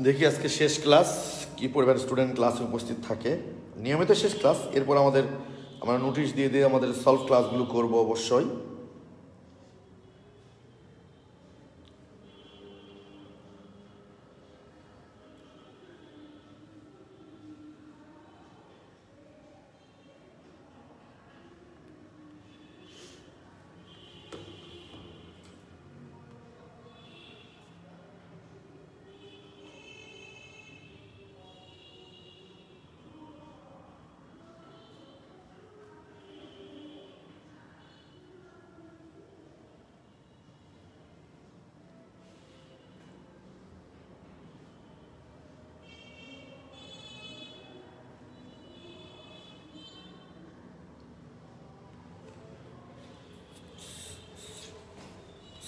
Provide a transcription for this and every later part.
দেখি আজকে শেষ ক্লাস কি পরিমাণ স্টুডেন্ট ক্লাসে উপস্থিত থাকে। নিয়মিত শেষ ক্লাস, এরপর আমরা নোটিশ দিয়ে আমাদের সলভ ক্লাসগুলো করব অবশ্যই।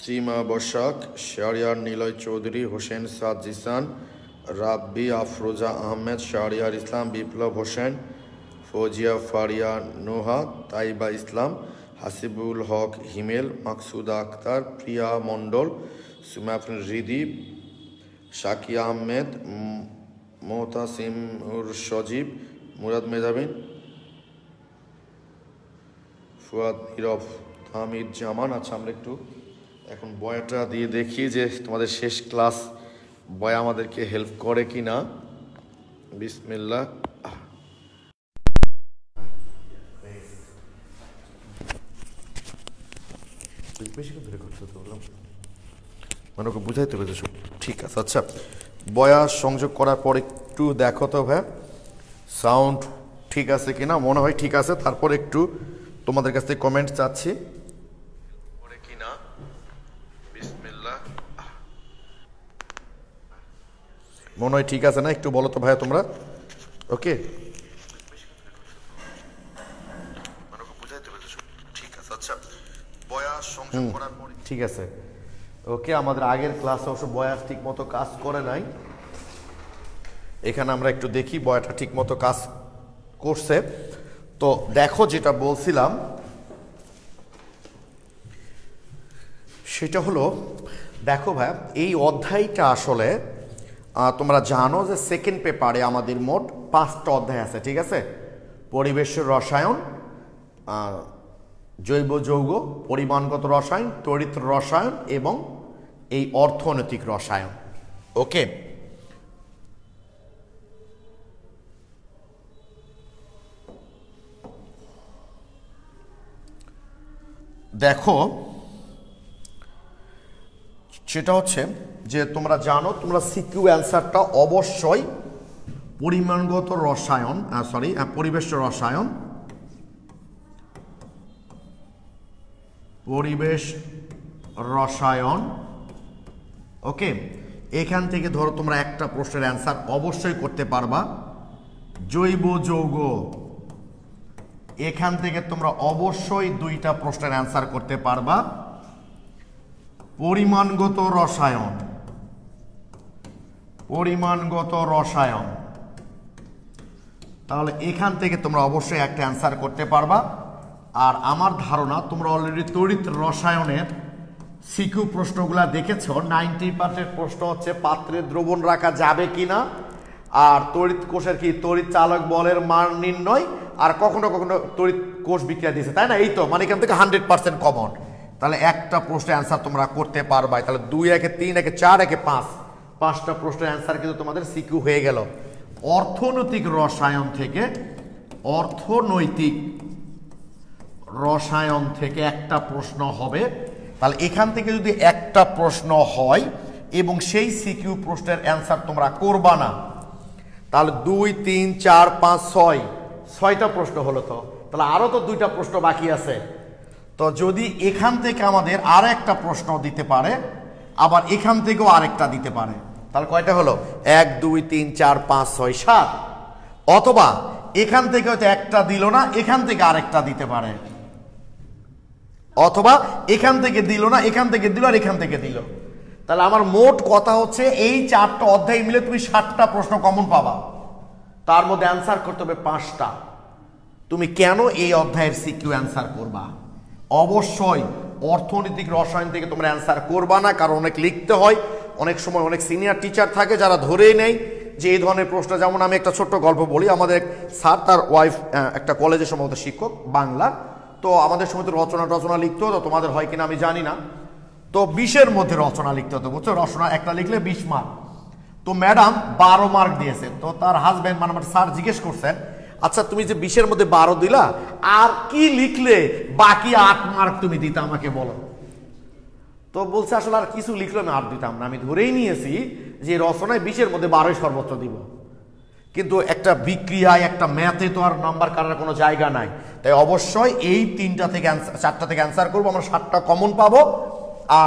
सीमा बशाक, शाहरियार नीलय चौधरी, हुसैन साद जिसान, राब्बी अफरोजा अहमद, शाहरियार इस्लाम, विप्लव हुसैन, फौजिया फारिया नोहा, ताइबा इस्लाम, हासिबुल हक हिमेल, मकसूदा अख्तर, प्रिया मंडल, सुमाफिन रिदी, शाकिया अहमेद, मोहतासिम सजीब, मुराद मेजाबिन, ফুয়াদ নীরব, তামিদ জামান। আচ্ছা, আমরা একটু এখন বয়াটা দিয়ে দেখি যে তোমাদের শেষ ক্লাস বয়া আমাদেরকে হেল্প করে কি না। বিসমিল্লাহ। বেশি ধরে করতে তো বললাম, মানে ওকে বুঝাইতে হবে সব ঠিক আছে। আচ্ছা, বয়া সংযোগ করার পর একটু দেখো তো ভাই সাউন্ড ঠিক আছে কিনা। মনে হয় ঠিক আছে, তারপর একটু তোমাদের কাছ থেকে কমেন্ট চাচ্ছি কিনা। বিসমিল্লাহ, মনে হয় ঠিক আছে না? একটু বলো তো ভাইয়া তোমরা। ওকে, ঠিক আছে। আচ্ছা, বয়া সংযোগ করার পর ঠিক আছে। ওকে, আমাদের আগের ক্লাসে অবশ্য বয়া ঠিক মতো কাজ করে নাই। এখানে আমরা একটু দেখি বয়াটা ঠিক মতো কাজ করছে। তো দেখো, যেটা বলছিলাম সেটা হলো, দেখো ভাই, এই অধ্যায়টা আসলে তোমরা জানো যে সেকেন্ড পেপারে আমাদের মোট 5টা অধ্যায় আছে, ঠিক আছে? পরিবেশ রসায়ন, জৈব যৌগ, পরিমাণগত রসায়ন, তড়িৎ রসায়ন এবং এই অর্থনৈতিক রসায়ন। ওকে, দেখো, সেটা হচ্ছে যে তোমরা জানো, তোমরা সিকিউ অ্যান্সারটা অবশ্যই পরিমাণগত রসায়ন, পরিবেশ রসায়ন, পরিবেশ রসায়ন। ওকে, এখান থেকে ধরো তোমরা একটা প্রশ্নের অ্যান্সার অবশ্যই করতে পারবা। জৈব যৌগ, এখান থেকে তোমরা অবশ্যই 2টা প্রশ্নের অ্যান্সার করতে পারবা। পরিমাণগত রসায়ন, পরিমাণগত রসায়ন, তাহলে এখান থেকে তোমরা অবশ্যই একটা অ্যান্সার করতে পারবা। আর আমার ধারণা তোমরা অলরেডি তড়িৎ রসায়নের সিকিউ প্রশ্নগুলা দেখেছো। 90% প্রশ্ন হচ্ছে পাত্রে দ্রবণ রাখা যাবে কিনা, আর তড়িৎ কোষের কি তড়িৎ চালক বলের মান নির্ণয়, আর কখনো কখনো তড়িৎ কোষ বিক্রিয়া দিয়েছে, তাই না? এই তো, মানে এখান থেকে 100% কমন। তাহলে একটা প্রশ্নের অ্যান্সার তোমরা করতে পারবা। তাহলে 2 একে 3 একে 4 একে 5, 5টা প্রশ্নের অ্যান্সার কিন্তু তোমাদের সিকিউ হয়ে গেল। অর্থনৈতিক রসায়ন থেকে, অর্থনৈতিক রসায়ন থেকে একটা প্রশ্ন হবে। তাহলে এখান থেকে যদি একটা প্রশ্ন হয় এবং সেই সিকিউ প্রশ্নের অ্যান্সার তোমরা করবা না, তাহলে 2 3 4 5 6টা প্রশ্ন হলো। তো তাহলে আরো তো 2টা প্রশ্ন বাকি আছে। তো যদি এখান থেকে আমাদের আর একটা প্রশ্ন দিতে পারে, আবার এখান থেকেও আরেকটা দিতে পারে, তাহলে কয়টা হলো? 1 2 3 4 5 6 7। অথবা এখান থেকে হয়তো একটা দিল না, এখান থেকে আরেকটা দিতে পারে। অথবা এখান থেকে দিল না, এখান থেকে দিল, আর এখান থেকে দিল। তাহলে আমার মোট কথা হচ্ছে এই 4টা অধ্যায় মিলে তুমি 7টা প্রশ্ন কমন পাবা। তার মধ্যে অ্যান্সার করতে হবে 5টা। তুমি কেন এই অধ্যায়ের সিকিউ অ্যান্সার করবা? অবশ্যই অর্থনৈতিক রসায়ন থেকে তোমরা অ্যান্সার করবা না, কারণ অনেক লিখতে হয়। অনেক সময় অনেক সিনিয়র টিচার থাকে যারা ধরেই নেয় যে এই ধরনের প্রশ্ন। যেমন আমি একটা ছোট্ট গল্প বলি। আমাদের স্যার, তার ওয়াইফ একটা কলেজের সম্ভবত শিক্ষক বাংলা, তো আমাদের সময় তো রচনা লিখতে হতো, তোমাদের হয় কিনা আমি জানি না। তো 20-এর মধ্যে রচনা লিখতে হতো, বুঝছো? রচনা একটা লিখলে 20 মার্ক। তো ম্যাডাম 12 মার্ক দিয়েছে। তো তার হাজব্যান্ড মানে আমার স্যার জিজ্ঞেস করছেন, আচ্ছা তুমি যে 20-এর মধ্যে 12 দিলা, আর কি লিখলে বাকি 8 মার্ক তুমি দিতে আমাকে বলো। তো বলছে আসলে আর কিছু লিখলো না, আর দিতাম না, আমি ধরেই নিয়েছি যে রচনায় 20-এর মধ্যে 12 সর্বোচ্চ দিব। কিন্তু একটা বিক্রিয়ায়, একটা ম্যাথে তো আর নাম্বার কাটার কোনো জায়গা নাই। তাই অবশ্যই এই 3টা থেকে 4টা থেকে অ্যান্সার করবো, আমরা 7টা কমন পাবো,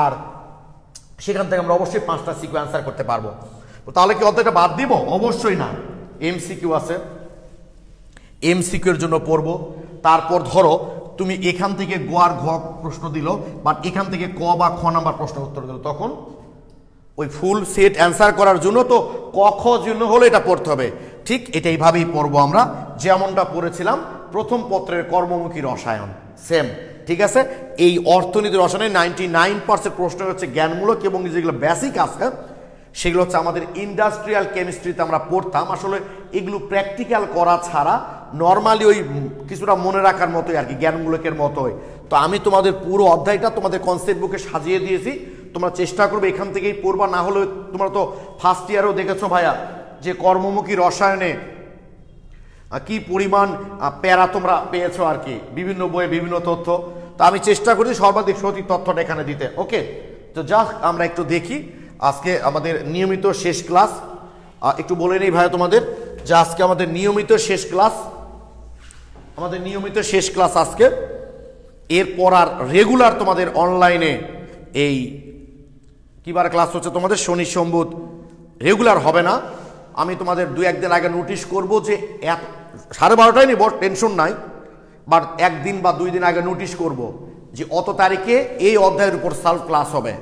আর সেখান থেকে আমরা অবশ্যই 5টা সিকিউ অ্যান্সার করতে পারবো। তো তাহলে কি অতটা বাদ দিব? অবশ্যই না। এমসিকিউ আছে, এমসিকিউ এর জন্য পড়বো। তারপর ধরো তুমি এখান থেকে গ আর ঘ প্রশ্ন দিল, বাট এখান থেকে ক বা খ নাম্বার প্রশ্ন উত্তর দিল, তখন ওই ফুল সেট অ্যান্সার করার জন্য তো ক খ জন্য হলে এটা পড়তে হবে। ঠিক এটা এইভাবেই পড়বো আমরা, যেমনটা পড়েছিলাম প্রথম পত্রের কর্মমুখী রসায়ন, সেম। ঠিক আছে, এই অর্থনীতি রসায়নে 99% প্রশ্ন হচ্ছে জ্ঞানমূলক, এবং যেগুলো বেসিক আছে সেগুলো হচ্ছে আমাদের ইন্ডাস্ট্রিয়াল কেমিস্ট্রিতে আমরা পড়তাম। আসলে এগুলো প্র্যাকটিক্যাল করা ছাড়া নর্মালি ওই কিছুটা মনে রাখার মতোই আর কি, জ্ঞানমূলকের মতোই। তো আমি তোমাদের পুরো অধ্যায়টা তোমাদের কনসেপ্ট বুকে সাজিয়ে দিয়েছি, তোমরা চেষ্টা করবে এখান থেকেই পড়বা। না হলে তোমরা তো ফার্স্ট ইয়ারেও দেখেছো ভাইয়া যে কর্মমুখী রসায়নে কি পরিমাণ প্যারা তোমরা পেয়েছো আর কি, বিভিন্ন বইয়ে বিভিন্ন তথ্য। তো আমি চেষ্টা করি সর্বাধিক সঠিক তথ্যটা এখানে দিতে। ওকে, তো যা আমরা একটু দেখি আজকে আমাদের নিয়মিত শেষ ক্লাস। একটু বলে নেই ভাইয়া তোমাদের যে আজকে আমাদের নিয়মিত শেষ ক্লাস, আমাদের নিয়মিত শেষ ক্লাস আজকে। এরপর আর রেগুলার তোমাদের অনলাইনে এই কিবার ক্লাস হচ্ছে তোমাদের শনি সোমবার রেগুলার হবে না। আমি তোমাদের 2-1 দিন আগে নোটিশ করব যে 12:30 নিব, টেনশন নাই, বাট 1 দিন বা 2 দিন আগে নোটিশ করব যে অত তারিখে এই অধ্যায়ের উপর সলভ ক্লাস হবে।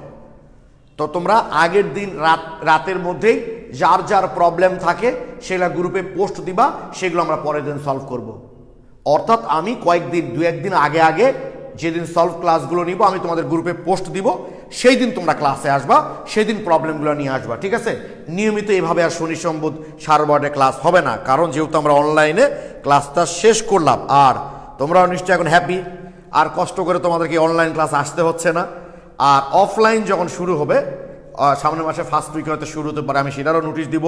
তো তোমরা আগের দিন রাতের মধ্যেই যার যার প্রবলেম থাকে সেগুলো গ্রুপে পোস্ট দিবা, সেগুলো আমরা পরের দিন সলভ করব। অর্থাৎ আমি কয়েকদিন 2-1 দিন আগে যেদিন সলভ ক্লাসগুলো নিব আমি তোমাদের গ্রুপে পোস্ট দিব, সেই দিন তোমরা ক্লাসে আসবা, সেই দিন প্রবলেমগুলো নিয়ে আসবা। ঠিক আছে, নিয়মিত এইভাবে আর শনি সোমবার 4:30 ক্লাস হবে না, কারণ যেহেতু আমরা অনলাইনে ক্লাসটা শেষ করলাম। আর তোমরাও নিশ্চয়ই এখন হ্যাপি, আর কষ্ট করে তোমাদেরকে অনলাইন ক্লাস আসতে হচ্ছে না। আর অফলাইন যখন শুরু হবে, সামনের মাসে ফার্স্ট উইকে হয়তো শুরু হতে পারে, আমি সেটারও নোটিশ দিব।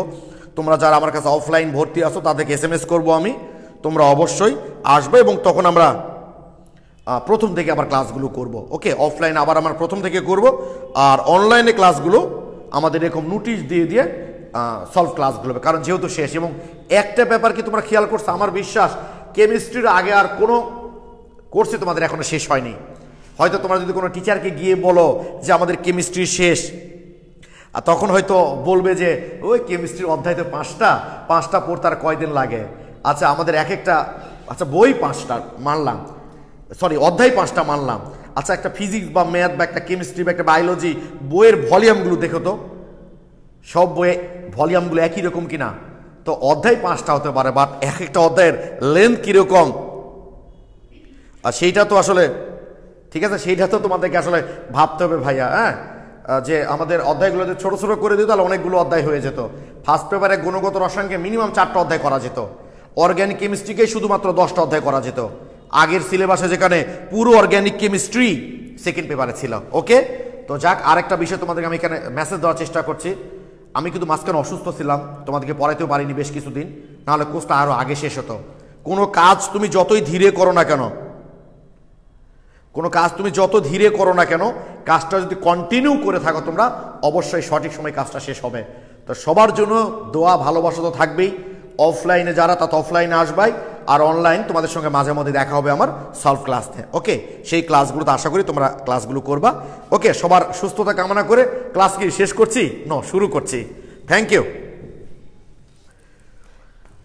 তোমরা যারা আমার কাছে অফলাইন ভর্তি আসো তাদেরকে SMS করবো আমি, তোমরা অবশ্যই আসবে, এবং তখন আমরা প্রথম থেকে আবার ক্লাসগুলো করব। ওকে, অফলাইন আবার আমরা প্রথম থেকে করব, আর অনলাইনে ক্লাসগুলো আমাদের এরকম নোটিশ দিয়ে দিয়ে সলভ ক্লাসগুলো হবে, কারণ যেহেতু শেষ। এবং একটা ব্যাপার কি তোমরা খেয়াল করছো, আমার বিশ্বাস কেমিস্ট্রির আগে আর কোনো কোর্সে তোমাদের এখনো শেষ হয়নি। হয়তো তোমরা যদি কোনো টিচারকে গিয়ে বলো যে আমাদের কেমিস্ট্রি শেষ, আর তখন হয়তো বলবে যে ওই কেমিস্ট্রির অধ্যায় তো 5টা পড়তে আর কয়দিন লাগে। আচ্ছা আমাদের একটা আচ্ছা বই 5টা মানলাম, সরি অধ্যায় 5টা মানলাম। আচ্ছা একটা ফিজিক্স বা ম্যাথ বা একটা কেমিস্ট্রি বা একটা বায়োলজি বইয়ের ভলিউমগুলো দেখো তো, সব বইয়ে ভলিউমগুলো একই রকম কিনা? তো অধ্যায় 5টা হতে পারে, বাট একটা অধ্যায়ের লেন্থ কীরকম আর সেইটা তো আসলে ঠিক আছে, সেইটা তো তোমাদেরকে আসলে ভাবতে হবে ভাইয়া। হ্যাঁ, যে আমাদের অধ্যায়গুলো যদি ছোটো ছোটো করে দিত তাহলে অনেকগুলো অধ্যায় হয়ে যেত। ফার্স্ট পেপারে গুণগত রসায়নকে মিনিমাম 4টা অধ্যায় করা যেত, অর্গ্যানিক কেমিস্ট্রিকে শুধুমাত্র 10টা অধ্যায় করা যেত। আগের সিলেবাসে যেখানে পুরো অর্গ্যানিক কেমিস্ট্রি সেকেন্ড পেপারে ছিল। ওকে, তো যাক, আরেকটা বিষয় তোমাদেরকে আমি এখানে মেসেজ দেওয়ার চেষ্টা করছি। আমি কিন্তু মাঝখানে অসুস্থ ছিলাম, তোমাদেরকে পড়াইতেও পারিনি বেশ কিছুদিন, নাহলে কোর্সটা আরও আগে শেষ হতো। কোনো কাজ তুমি যতই ধীরে করো না কেন, কোনো কাজ তুমি যত ধীরে করো না কেন, কাজটা যদি কন্টিনিউ করে থাকো তোমরা, অবশ্যই সঠিক সময় কাজটা শেষ হবে। তো সবার জন্য দোয়া ভালোবাসা তো থাকবেই। অফলাইনে যারা তা অফলাইনে আসবাই, আর অনলাইন তোমাদের সঙ্গে মাঝে মধ্যে দেখা হবে আমার সলভ ক্লাসে। ওকে, সেই ক্লাসগুলোতে আশা করি তোমরা ক্লাসগুলো করবা। ওকে, সবার সুস্থতা কামনা করে ক্লাস কি শেষ করছি? শুরু করছি। Thank you.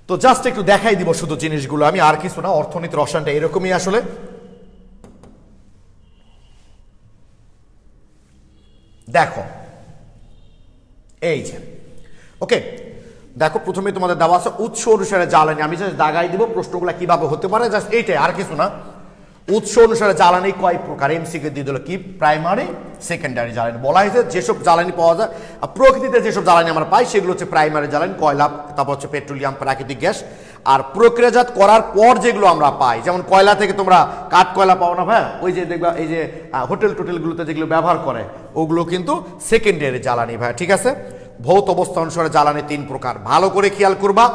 তো জাস্ট একটু দেখাই দিব শুধু জিনিসগুলো, আমি আর কিছু না। অর্থনীতি রসায়নটা এরকমই আসলে। দেখো এই যে, ওকে দেখো, প্রথমে তোমাদের দেওয়া আছে উৎস অনুসারে জ্বালানি। আমি জাস্ট দাগাই দিব প্রশ্নগুলো কিভাবে হতে পারে, জাস্ট এইটাই, আর কিছু না। উৎস অনুসারে জ্বালানি কয় প্রকার? এমসিকিউ দিয়ে দিল কি প্রাইমারি সেকেন্ডারি জ্বালানি বলা হয়েছে। যেসব জ্বালানি পাওয়া যায় প্রকৃতিতে, যেসব জ্বালানি আমরা পাই সেগুলো হচ্ছে প্রাইমারি জ্বালানি, কয়লা, তারপর হচ্ছে পেট্রোলিয়াম, প্রাকৃতিক গ্যাস। আর প্রক্রিয়াজাত করার পর যেগুলো আমরা পাই, যেমন কয়লা থেকে তোমরা কাঠ কয়লা পাও না ভাই, ওই যে দেখবা এই যে হোটেল টোটেলগুলোতে যেগুলো ব্যবহার করে ওগুলো কিন্তু সেকেন্ডারি জ্বালানি ভাই, ঠিক আছে। ভৌত অবস্থা অনুসারে জ্বালানি 3 প্রকার, ভালো করে খেয়াল করবা।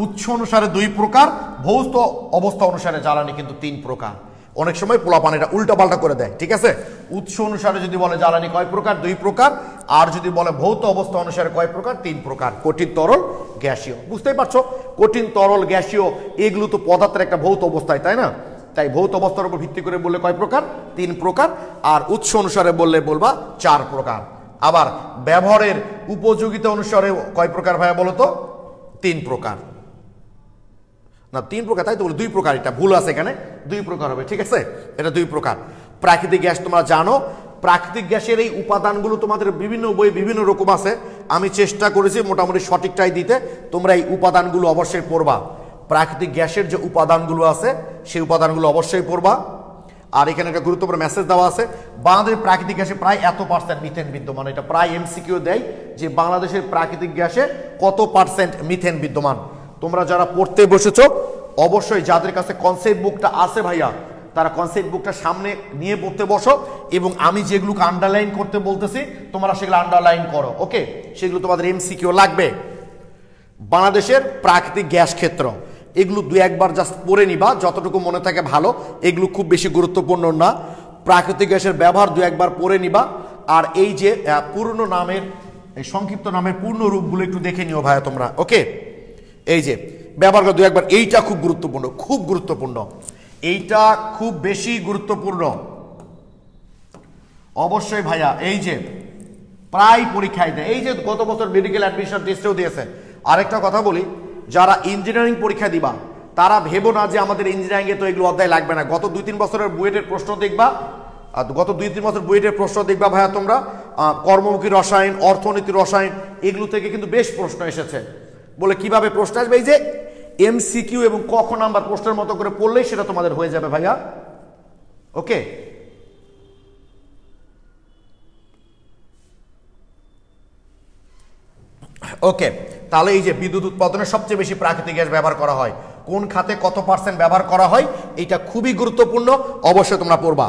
উৎস অনুসারে 2 প্রকার, ভৌত অবস্থা অনুসারে জ্বালানি কিন্তু 3 প্রকার। অনেক সময় পোলাপান এটা উল্টা পাল্টা করে দেয়, ঠিক আছে। উৎস অনুসারে যদি বলে জ্বালানি কয় প্রকার? 2 প্রকার। আর যদি বলে ভৌত অবস্থা অনুসারে কয় প্রকার? 3 প্রকার, কঠিন, তরল, গ্যাসীয়। বুঝতেই পারছো, কঠিন, তরল, গ্যাসীয় এগুলো তো পদার্থের একটা ভৌত অবস্থায়, তাই না? তাই ভৌত অবস্থার উপর ভিত্তি করে বললে কয় প্রকার? 3 প্রকার। আর উৎস অনুসারে বললে বলবা 4 প্রকার। আবার ব্যবহারের উপযোগিতা অনুসারে কয় প্রকার ভাইয়া বলো তো? 3 প্রকার না, 3 প্রকার, তাই তো বলে 2 প্রকার, এটা ভুল আছে এখানে, 2 প্রকার হবে, ঠিক আছে। এটা 2 প্রকার। প্রাকৃতিক গ্যাস তোমরা জানো, প্রাকৃতিক গ্যাসের এই উপাদানগুলো তোমাদের বিভিন্ন বই বিভিন্ন রকম আছে, আমি চেষ্টা করেছি মোটামুটি সঠিকটাই দিতে। তোমরা এই উপাদানগুলো অবশ্যই পড়বা, প্রাকৃতিক গ্যাসের যে উপাদানগুলো আছে সেই উপাদানগুলো অবশ্যই পড়বা। আর এখানে একটা গুরুত্বপূর্ণ মেসেজ দেওয়া আছে, বাংলাদেশের প্রাকৃতিক গ্যাসে প্রায় এত % মিথেন বিদ্যমান। এটা প্রায় এমসিকিউ দেয় যে বাংলাদেশের প্রাকৃতিক গ্যাসে কত % মিথেন বিদ্যমান। তোমরা যারা পড়তে বসেছো অবশ্যই যাদের কাছে কনসেপ্ট বুকটা আছে ভাইয়া, তারা কনসেপ্ট বুকটা সামনে নিয়ে পড়তে বসো, এবং আমি যেগুলোকে আন্ডারলাইন করতে বলতেছি তোমরা সেগুলো আন্ডারলাইন করো, ওকে। সেগুলো তোমাদের এমসিকিউ লাগবে। বাংলাদেশের প্রাকৃতিক গ্যাস ক্ষেত্র এগুলো 2-1 জাস্ট পড়ে নিবা, যতটুকু মনে থাকে ভালো, এগুলো খুব বেশি গুরুত্বপূর্ণ না। প্রাকৃতিক গ্যাসের ব্যবহার 2-1 পড়ে নিবা। আর এই যে পূর্ণ নামের, এই সংক্ষিপ্ত নামের পূর্ণ রূপগুলো একটু দেখে নিও ভাইয়া তোমরা, ওকে। এই যে ব্যবহার করে 2-1, এইটা খুব গুরুত্বপূর্ণ, খুব গুরুত্বপূর্ণ, এইটা খুব বেশি গুরুত্বপূর্ণ অবশ্যই ভাইয়া। এই যে প্রায় পরীক্ষায় দেয়, এই যে গত বছর মেডিকেল অ্যাডমিশন টেস্টেও দিয়েছে। আরেকটা কথা বলি, যারা ইঞ্জিনিয়ারিং পরীক্ষা দিবা তারা ভেবো না যে আমাদের ইঞ্জিনিয়ারিং এ তো এগুলো অধ্যায় লাগবে না। গত 2-3 বছরের বুয়েটের প্রশ্ন দেখবা, গত 2-3 বছর বুয়েটের প্রশ্ন দেখবা ভাইয়া তোমরা, কর্মমুখী রসায়ন, অর্থনীতি রসায়ন, এগুলো থেকে কিন্তু বেশ প্রশ্ন এসেছে। বলে কিভাবে প্রশ্ন আসবে? এই যে এমসিকিউ এবং ক নাম্বার প্রশ্নের মতো করে পড়লেই সেটা তোমাদের হয়ে যাবে ভাইয়া, ওকে। ওকে, তাহলে এই যে বিদ্যুৎ উৎপাদনে সবচেয়ে বেশি প্রাকৃতিক গ্যাস ব্যবহার করা হয়, কোন খাতে কত % ব্যবহার করা হয়, এটা খুবই গুরুত্বপূর্ণ, অবশ্যই তোমরা পড়বা।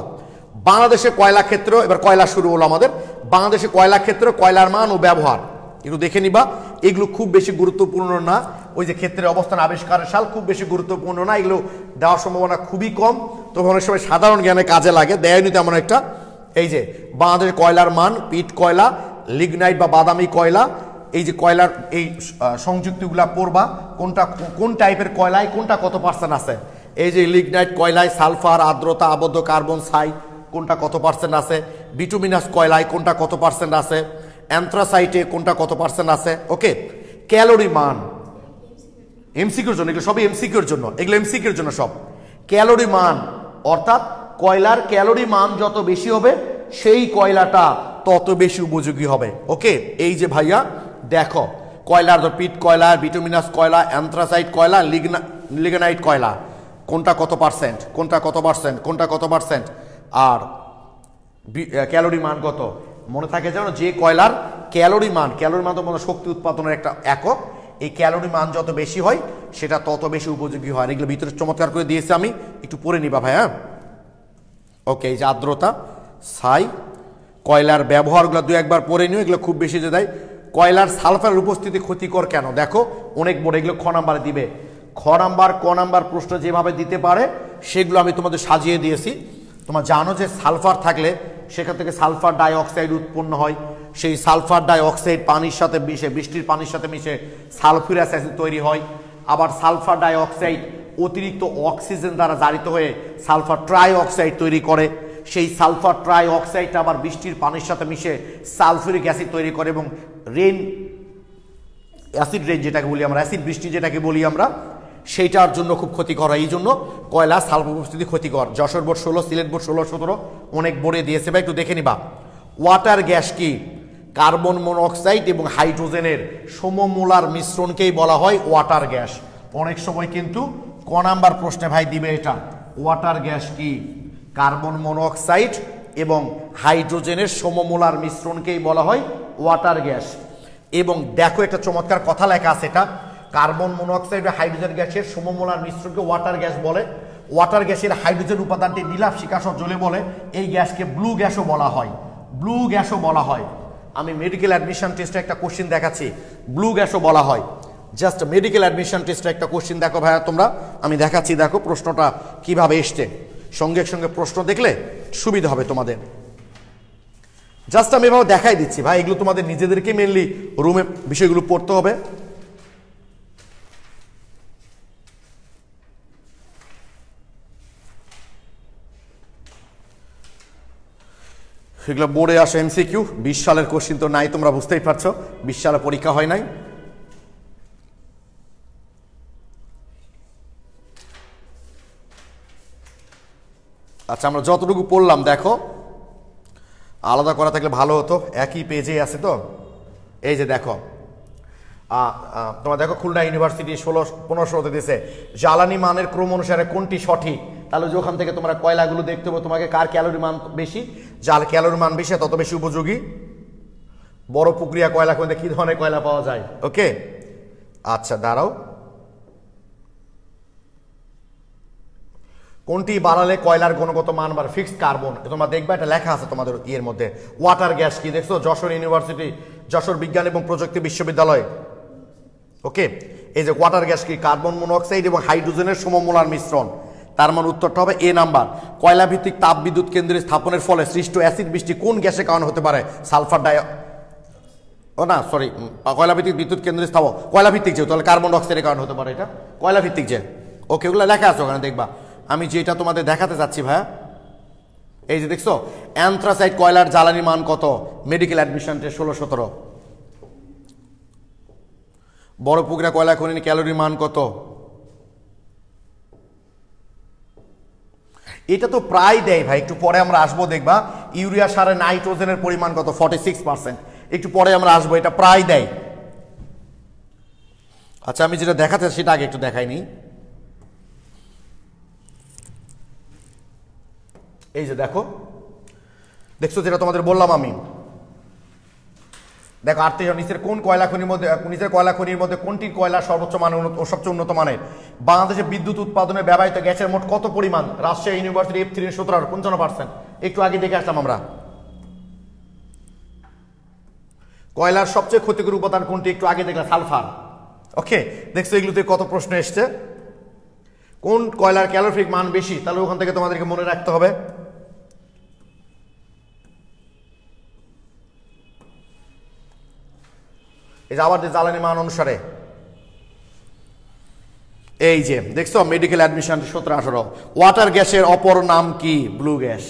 বাংলাদেশে কয়লা ক্ষেত্র, এবার কয়লা শুরু হলো আমাদের। বাংলাদেশে কয়লা ক্ষেত্র, কয়লার মান ও ব্যবহার একটু দেখে নিবা। এগুলো খুব বেশি গুরুত্বপূর্ণ না, ওই যে ক্ষেত্রের অবস্থান, আবিষ্কারের সাল খুব বেশি গুরুত্বপূর্ণ না, এগুলো দেওয়ার সম্ভাবনা খুবই কম। তবে অনেক সময় সাধারণ জ্ঞানে কাজে লাগে, দেয়নি তেমন একটা। এই যে বাংলাদেশের কয়লার মান, পিট কয়লা, লিগনাইট বা বাদামি কয়লা, এই যে কয়লার এই সংযুক্তিগুলা পড়বা, কোনটা কোন টাইপের কয়লায় কোনটা কত % আছে। এই যে লিগনাইট কয়লায় সালফার, আর্দ্রতা, আবদ্ধ কার্বন, ছাই কোনটা কত % আছে, বিটুমিনাস কয়লায় কোনটা কত % আছে, অ্যান্থ্রাসাইটে কোনটা কত % আছে, ওকে। ক্যালোরি মান এমসিকিউর জন্য, এগুলো সবই এমসিকিউর জন্য, এগুলো এমসিকিউর জন্য সব। ক্যালোরি মান অর্থাৎ কয়লার ক্যালোরি মান যত বেশি হবে সেই কয়লাটা তত বেশি উপযোগী হবে, ওকে। এই যে ভাইয়া দেখো, কয়লার পিট কয়লা, বিটুমিনাস কয়লা, অ্যান্থ্রাসাইট কয়লা, লিগনাইট কয়লা কোনটা কত %, কোনটা কত %, কোনটা কত %, আর ক্যালোরি মান কত মনে থাকে জানো? যে কয়লার ক্যালোরি মান তো মনে শক্তি উৎপাদনের একটা একক, এই ক্যালোরি মান যত বেশি হয় সেটা তত বেশি উপযোগী হয়। এগুলো ভিতরে চমৎকার করে দিয়েছি আমি, একটু পড়ে নিবা ভাই, হ্যাঁ, ওকে। এই যে আর্দ্রতা, ছাই, কয়লার ব্যবহারগুলো 2-1 পড়ে নিও, এগুলো খুব বেশি যে দেয়। কয়লার সালফারের উপস্থিতি ক্ষতিকর কেন, দেখো অনেক বড়, এগুলো খ নাম্বারে দিবে। খ নাম্বার, ক নাম্বার প্রশ্ন যেভাবে দিতে পারে সেগুলো আমি তোমাদের সাজিয়ে দিয়েছি। তোমরা জানো যে সালফার থাকলে সেখান থেকে সালফার ডাই অক্সাইড উৎপন্ন হয়, সেই সালফার ডাই অক্সাইড পানির সাথে মিশে, বৃষ্টির পানির সাথে মিশে সালফিউরাস অ্যাসিড তৈরি হয়। আবার সালফার ডাই অক্সাইড অতিরিক্ত অক্সিজেন দ্বারা জারিত হয়ে সালফার ট্রাই অক্সাইড তৈরি করে, সেই সালফার ট্রাই অক্সাইডটা আবার বৃষ্টির পানির সাথে মিশে সালফিউরিক অ্যাসিড তৈরি করে, এবং অ্যাসিড রেন যেটাকে বলি আমরা, অ্যাসিড বৃষ্টি যেটাকে বলি আমরা, সেইটার জন্য খুব ক্ষতিকর হয়। এই জন্য কয়লা সালফার উপস্থিতি ক্ষতিকর। যশোর বোর্ড 16, সিলেট বোর্ড 16-17 অনেক বোর্ডে দিয়েছে ভাই, একটু দেখে নিবা। ওয়াটার গ্যাস কি? কার্বন মনোক্সাইড এবং হাইড্রোজেনের সমমোলার মিশ্রণকেই বলা হয় ওয়াটার গ্যাস। অনেক সময় কিন্তু ক নাম্বার প্রশ্নে ভাই দিবে এটা, ওয়াটার গ্যাস কি? কার্বন মনোক্সাইড এবং হাইড্রোজেনের সমমোলার মিশ্রণকেই বলা হয় ওয়াটার গ্যাস। এবং দেখো একটা চমৎকার কথা লেখা আছে, এটা কার্বন মনোক্সাইড ও হাইড্রোজেন গ্যাসের সমমোলার মিশ্রণকে ওয়াটার গ্যাস বলে। ওয়াটার গ্যাসের হাইড্রোজেন উপাদানটি নীলাভ শিখাসহ জ্বলে বলে এই গ্যাসকে ব্লু গ্যাসও বলা হয়। ব্লু গ্যাসও বলা হয়। আমি মেডিকেল অ্যাডমিশন টেস্টে একটা কোশ্চেন দেখাচ্ছি, ব্লু গ্যাসও বলা হয়। জাস্ট মেডিকেল অ্যাডমিশন টেস্টে একটা কোশ্চেন দেখো ভাইয়া তোমরা, আমি দেখাচ্ছি, দেখো প্রশ্নটা কিভাবে এসছে। সঙ্গে সঙ্গে প্রশ্ন দেখলে সুবিধা হবে তোমাদের। জাস্ট আমি এভাবে দেখাই দিচ্ছি ভাই, এগুলো তোমাদের নিজেদেরকে মেনলি রুমে বিষয়গুলো পড়তে হবে। এগুলো বোর্ডে আসে এমসিকিউ। 20 সালের কোশ্চেন তো নাই, তোমরা বুঝতেই পারছো, 20 সালে পরীক্ষা হয় নাই। আচ্ছা, আমরা যতটুকু পড়লাম দেখো, আলাদা করা থাকলে ভালো হতো, একই পেজে আছে তো। এই যে দেখো, তোমার দেখো খুলনা ইউনিভার্সিটি 1500 দিয়েছে জ্বালানি মানের ক্রম অনুসারে কোনটি সঠিক। তাহলে যে ওখান থেকে তোমরা কয়লাগুলো দেখতে হবে, তোমাকে কার ক্যালোরি মান বেশি, যার ক্যালোরি মান বেশি তত বেশি উপযোগী। বড় প্রক্রিয়া কয়লা কোনটা, কি ধরনের কয়লা পাওয়া যায়। ওকে, আচ্ছা দাঁড়াও, কোনটি বাড়ালে কয়লার গুণগত মান বাড়ে, ফিক্সড কার্বন। তোমরা দেখবা এটা লেখা আছে তোমাদের ইয়ের মধ্যে। ওয়াটার গ্যাস কি দেখছো, যশোর ইউনিভার্সিটি, যশোর বিজ্ঞান এবং প্রযুক্তি বিশ্ববিদ্যালয়। ওকে, এই যে ওয়াটার গ্যাস কি, কার্বন মনোক্সাইড এবং হাইড্রোজেনের সমমোলার মিশ্রণ। তার মানে উত্তরটা হবে এ নাম্বার। কয়লা ভিত্তিক তাপ বিদ্যুৎ কেন্দ্রে স্থাপনের ফলে সৃষ্ট অ্যাসিড বৃষ্টি কোন গ্যাসের কারণে হতে পারে, সালফার ডাই, ও না সরি, কয়লা ভিত্তিক বিদ্যুৎ কেন্দ্রে স্থাপন, কয়লা ভিত্তিক যে, তাহলে কার্বন ডাইঅক্সাইডের কারণে হতে পারে, এটা কয়লা ভিত্তিক যে। ওকে, ওগুলো লেখা আছে ওখানে দেখবা। আমি যেটা তোমাদের দেখাতে চাচ্ছি ভাইয়া, এই যে দেখছো অ্যান্থ্রাসাইট কয়লার জ্বালানি মান কত, মেডিকেল অ্যাডমিশন 16-17। বড় পুকুরা কয়লা খনির ক্যালোরি মান কত, এটা তো প্রায় দেয় ভাই, একটু পরে আমরা আসবো দেখবা। ইউরিয়া সারে নাইট্রোজেনের পরিমাণ কত, 46%, একটু পরে আমরা আসবো, এটা প্রায় দেয়। আচ্ছা, আমি যেটা দেখাতে সেটা আগে একটু দেখাইনি। এই যে দেখো, দেখছো যেটা তোমাদের বললাম আমি, দেখো নিচের কোন কয়লা খনির মধ্যে, নিচের কয়লা খনির মধ্যে কোনটির কয়লা সর্বোচ্চ মানের ও সবচেয়ে উন্নত মানের। বাংলাদেশে বিদ্যুৎ উৎপাদনে ব্যবহৃত গ্যাসের মোট কত পরিমাণ, রাজশাহী ইউনিভার্সিটি F3 55%। একটু আগে দেখে আসলাম আমরা। কয়লার সবচেয়ে ক্ষতিকর উপাদান কোনটি, একটু আগে দেখলাম সালফার। ওকে, দেখছো এগুলোতে কত প্রশ্ন এসছে। কোন কয়লার ক্যালোরিফিক মান বেশি, তাহলে ওখান থেকে তোমাদেরকে মনে রাখতে হবে। এই যে আবার যে জ্বালানি মান অনুসারে, এই যে দেখছো মেডিকেল অ্যাডমিশন 17-18। ওয়াটার গ্যাসের অপর নাম কি, ব্লু গ্যাস।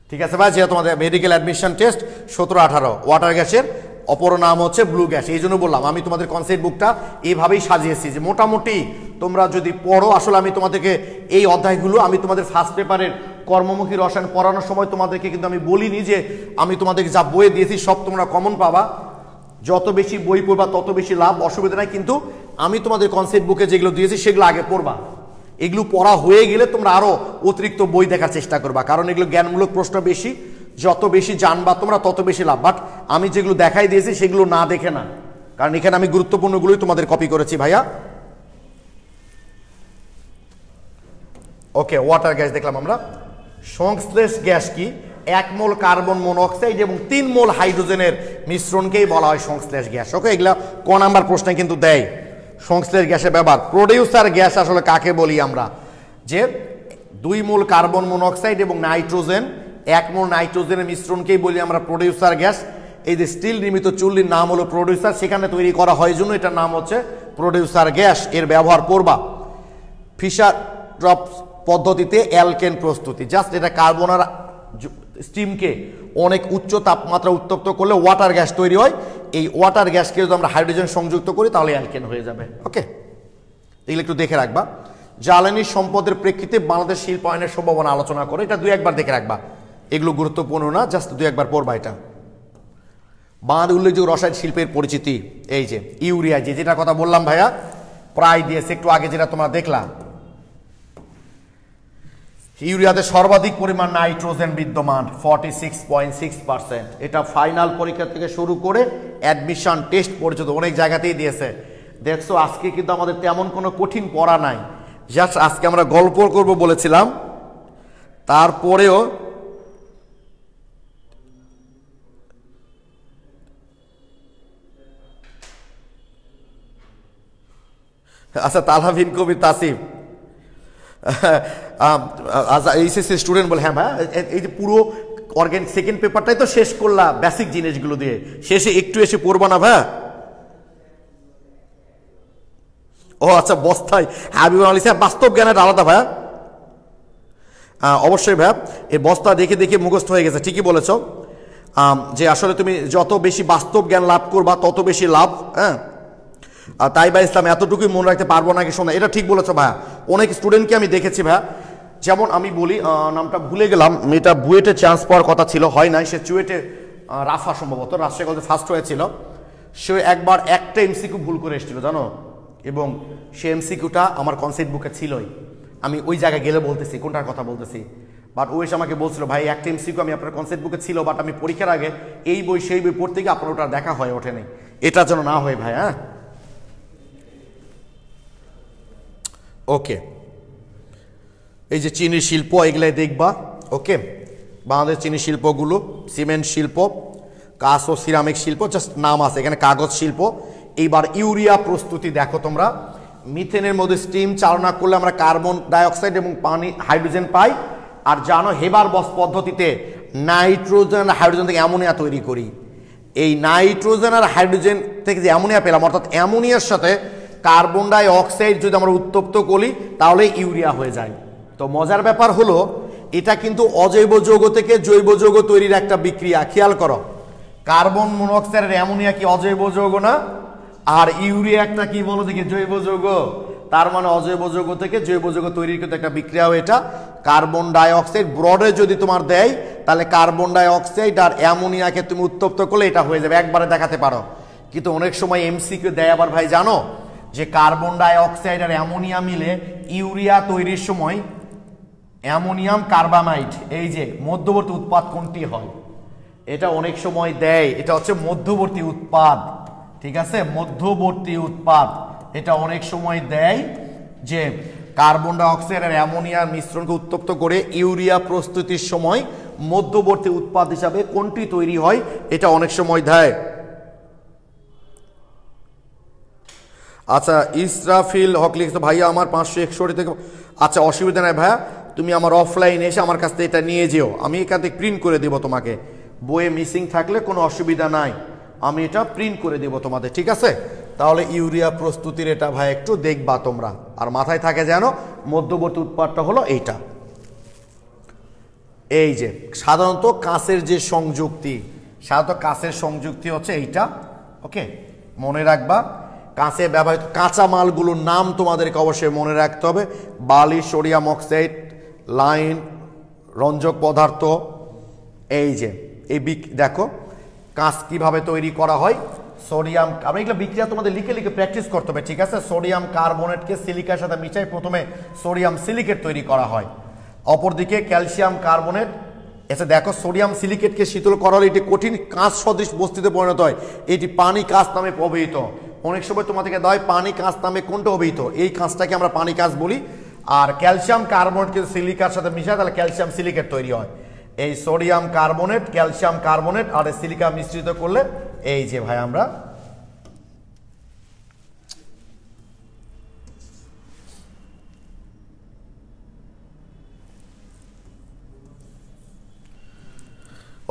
ঠিক আছে ভাই, যে তোমাদের মেডিকেল অ্যাডমিশন টেস্ট 17-18, ওয়াটার গ্যাসের অপর নাম হচ্ছে ব্লু গ্যাস। এই জন্য বললাম আমি তোমাদের কনসেপ্ট বুকটা এইভাবেই সাজিয়েছি যে মোটামুটি তোমরা যদি পড়ো, আসলে আমি তোমাদেরকে এই অধ্যায়গুলো আমি তোমাদের ফার্স্ট পেপারের কর্মমুখী রসায়ন পড়ানোর সময় তোমাদেরকে কিন্তু আমি বলিনি যে আমি তোমাদেরকে যা বই দিয়েছি সব তোমরা কমন পাবা, যত বেশি বই পড়বা তত বেশি লাভ, অসুবিধা নাই। কিন্তু আমি তোমাদের কনসেপ্ট বুকে যেগুলো দিয়েছি সেগুলো আগে পড়বা। এগুলো পড়া হয়ে গেলে তোমরা আরো অতিরিক্ত বই দেখার চেষ্টা করবা, কারণ এগুলো জ্ঞানমূলক প্রশ্ন বেশি, যত বেশি জানবা তোমরা তত বেশি লাভ। বাট আমি যেগুলো দেখাই দিয়েছি সেগুলো না দেখে না, কারণ এখানে আমি গুরুত্বপূর্ণগুলোই তোমাদের কপি করেছি ভাইয়া। ওকে, ওয়াটার গ্যাস দেখলাম আমরা। সংশ্লেষ গ্যাস কি, 1 মোল কার্বন মনোক্সাইড এবং 3 মোল হাইড্রোজেনের মিশ্রণকেই বলা হয় সংশ্লেষ গ্যাস। ওকে, এগুলা ক নাম্বার প্রশ্নে কিন্তু দেয় সংশ্লেষ গ্যাসের ব্যবহার। প্রোডিউসার গ্যাস আসলে কাকে বলি আমরা, যে 2 মোল কার্বন মনোক্সাইড এবং নাইট্রোজেন, 1 মোল নাইট্রোজেনের মিশ্রণকেই বলি আমরা প্রোডিউসার গ্যাস। এই যে স্টিল নির্মিত চুল্লির নাম হলো প্রোডিউসার, সেখানে তৈরি করা হয় জন্য এটার নাম হচ্ছে প্রোডিউসার গ্যাস। এর ব্যবহার করবা ফিশার ট্রপস পদ্ধতিতে অ্যালকেন প্রস্তুতি। জাস্ট এটা কার্বন আর স্টিমকে অনেক উচ্চ তাপমাত্রা উত্তপ্ত করলে ওয়াটার গ্যাস তৈরি হয়। এই ওয়াটার গ্যাসকে যদি আমরা হাইড্রোজেন সংযুক্ত করি তাহলে অ্যালকেন হয়ে যাবে। ওকে, এগুলো একটু দেখে রাখবা। জ্বালানি সম্পদের প্রেক্ষিতে বাংলাদেশ শিল্পায়নের সম্ভাবনা আলোচনা করে, এটা 2-1বার দেখে রাখবা। এগুলো গুরুত্বপূর্ণ না, জাস্ট 2-1বার পড়বা এটা। বাংলাদেশ উল্লেখযোগ্য রসায়ন শিল্পের পরিচিতি, এই যে ইউরিয়া, যেটা কথা বললাম ভাইয়া, প্রায় দিয়েছে একটু আগে যেটা তোমরা দেখলাম। ইউরিয়াতে সর্বাধিক পরিমাণ নাইট্রোজেন বিদ্যমান 46.6%। এটা ফাইনাল পরীক্ষা থেকে শুরু করে অ্যাডমিশন টেস্ট পর্যন্ত অনেক জায়গাতেই দিয়েছে। দেখছো আজকে কিন্তু আমাদের তেমন কোনো কঠিন পড়া নাই, জাস্ট আজকে আমরা গল্প করব বলেছিলাম, তারপরেও আচ্ছা তালহাবিন কবির তাসিফ এইচএসসি স্টুডেন্ট বলে হ্যাঁ ভাই এই যে পুরো অর্গানিক সেকেন্ড পেপারটাই তো শেষ করলা বেসিক জিনিসগুলো দিয়ে, শেষে একটু এসে পড়বা না ভাই? ও আচ্ছা বস্তায় হাবিবুল আলী সাহেব বাস্তব জ্ঞানের আলাদা ভাই। অবশ্যই ভাই এই বস্তা দেখে দেখে মুখস্থ হয়ে গেছে, ঠিকই বলেছ যে আসলে তুমি যত বেশি বাস্তব জ্ঞান লাভ করবা তত বেশি লাভ। হ্যাঁ তাই বা ইসলাম এতটুকুই মনে রাখতে পারবো নাকি শোনা, এটা ঠিক বলেছো ভাইয়া। অনেক স্টুডেন্টকে আমি দেখেছি ভাইয়া, যেমন আমি বলি নামটা ভুলে গেলাম, মেয়েটা বুয়েটে চান্স পাওয়ার কথা ছিল, হয় নাই, সে চুয়েটে রাফা সম্ভবত রাজশাহী কলেজে ফার্স্ট হয়েছিল, সে একবার একটা এমসিকিউ ভুল করে এসেছিল জানো, এবং সে এমসিকিউটা আমার কনসেপ্ট বুকে ছিলই, আমি ওই জায়গায় গেলে বলতেছি কোনটার কথা বলতেছি, বাট ও এসে আমাকে বলছিল ভাই একটা এমসিকিউ আমি আপনার কনসেপ্ট বুকে ছিল, বাট আমি পরীক্ষার আগে এই বই সেই বই পড়তে গিয়ে আপনার ওটা দেখা হয়ে ওঠেনি, এটা যেন না হয় ভাই। হ্যাঁ ওকে, এই যে চিনি শিল্প এগুলাই দেখবা। ওকে, বাংলাদেশ চিনি শিল্পগুলো, সিমেন্ট শিল্প, কাঁচ ও সিরামিক শিল্প, জাস্ট নাম আছে এখানে, কাগজ শিল্প। এইবার ইউরিয়া প্রস্তুতি দেখো তোমরা, মিথেনের মধ্যে স্টিম চালনা করলে আমরা কার্বন ডাইঅক্সাইড এবং পানি হাইড্রোজেন পাই, আর জানো হেবার বস পদ্ধতিতে নাইট্রোজেন আর হাইড্রোজেন থেকে অ্যামোনিয়া তৈরি করি। এই নাইট্রোজেন আর হাইড্রোজেন থেকে যে অ্যামোনিয়া পেলাম, অর্থাৎ অ্যামোনিয়ার সাথে কার্বন ডাই অক্সাইড যদি আমরা উত্তপ্ত করি তাহলে ইউরিয়া হয়ে যায়। তো মজার ব্যাপার হলো এটা কিন্তু অজৈব যৌগ থেকে জৈব যৌগ তৈরির একটা বিক্রিয়া, খেয়াল করো, কার্বন মনোক্সাইডের অ্যামোনিয়া কি অজৈব যৌগ না, আর ইউরিয়া একটা কি বলো দেখি জৈব যৌগ, তার মানে অজৈব যৌগ থেকে জৈব যৌগ তৈরির কিন্তু একটা বিক্রিয়া। এটা কার্বন ডাই অক্সাইড ব্রডে যদি তোমার দেয় তাহলে কার্বন ডাই অক্সাইড আর অ্যামোনিয়াকে তুমি উত্তপ্ত করলে এটা হয়ে যাবে, একবারে দেখাতে পারো। কিন্তু অনেক সময় এমসিকিউ দেয় আবার ভাই জানো যে কার্বন ডাই অক্সাইড আর অ্যামোনিয়া মিলে ইউরিয়া তৈরির সময় অ্যামোনিয়াম কার্বামাইড, এই যে মধ্যবর্তী উৎপাদ কোনটি হয়, এটা অনেক সময় দেয়, এটা হচ্ছে মধ্যবর্তী উৎপাদ, ঠিক আছে, মধ্যবর্তী উৎপাদ। এটা অনেক সময় দেয় যে কার্বন ডাই অক্সাইড আর অ্যামোনিয়ার মিশ্রণকে উত্তপ্ত করে ইউরিয়া প্রস্তুতির সময় মধ্যবর্তী উৎপাদ হিসাবে কোনটি তৈরি হয়, এটা অনেক সময় দেয়। আচ্ছা ইসরাফিল হক লিখছে ভাইয়া আমার 561 থেকে, আচ্ছা অসুবিধা নাই ভাইয়া, তুমি আমার অফলাইনে এসে আমার কাছ থেকে এটা নিয়ে যেও, আমি এখান থেকে প্রিন্ট করে দেবো তোমাকে, বইয়ে মিসিং থাকলে কোনো অসুবিধা নাই, আমি এটা প্রিন্ট করে দেবো তোমাদের, ঠিক আছে। তাহলে ইউরিয়া প্রস্তুতির এটা ভাই একটু দেখবা তোমরা, আর মাথায় থাকে যেন মধ্যবর্তী উৎপাদটা হলো এইটা, এই যে সাধারণত কাঁচের যে সংযুক্তি, সাধারণত কাঁচের সংযুক্তি হচ্ছে এইটা। ওকে, মনে রাখবা কাঁচে ব্যবহৃত কাঁচা মালগুলোর নাম তোমাদেরকে অবশ্যই মনে রাখতে হবে, বালি, সোডিয়াম অক্সাইড, লাইন, রঞ্জক পদার্থ, এই যে এই দেখো কাঁচ কিভাবে তৈরি করা হয়, সোডিয়াম, আমি এগুলো বিক্রিয়া তোমাদের লিখে লিখে প্র্যাকটিস করতে হবে, ঠিক আছে। সোডিয়াম কার্বনেটকে সিলিকার সাথে মিশাই প্রথমে সোডিয়াম সিলিকেট তৈরি করা হয়, অপরদিকে ক্যালসিয়াম কার্বনেট, এসে দেখো সোডিয়াম সিলিকেটকে শীতল করা হলে এটি কঠিন কাঁচ সদৃশ বস্তুতে পরিণত হয়, এটি পানি কাঁচ নামে অভিহিত। অনেক সময় তোমাদেরকে দেয় পানি কাঁচ নামে কোনটা অভিহিত, এই কাঁচটাকে আমরা পানি কাঁচ বলি। আর ক্যালসিয়াম কার্বনেটকে সিলিকার সাথে মিশায় তাহলে ক্যালসিয়াম সিলিকেট তৈরি হয়। এই সোডিয়াম কার্বনেট, ক্যালসিয়াম কার্বনেট আর সিলিকা মিশ্রিত করলে এই যে ভাই আমরা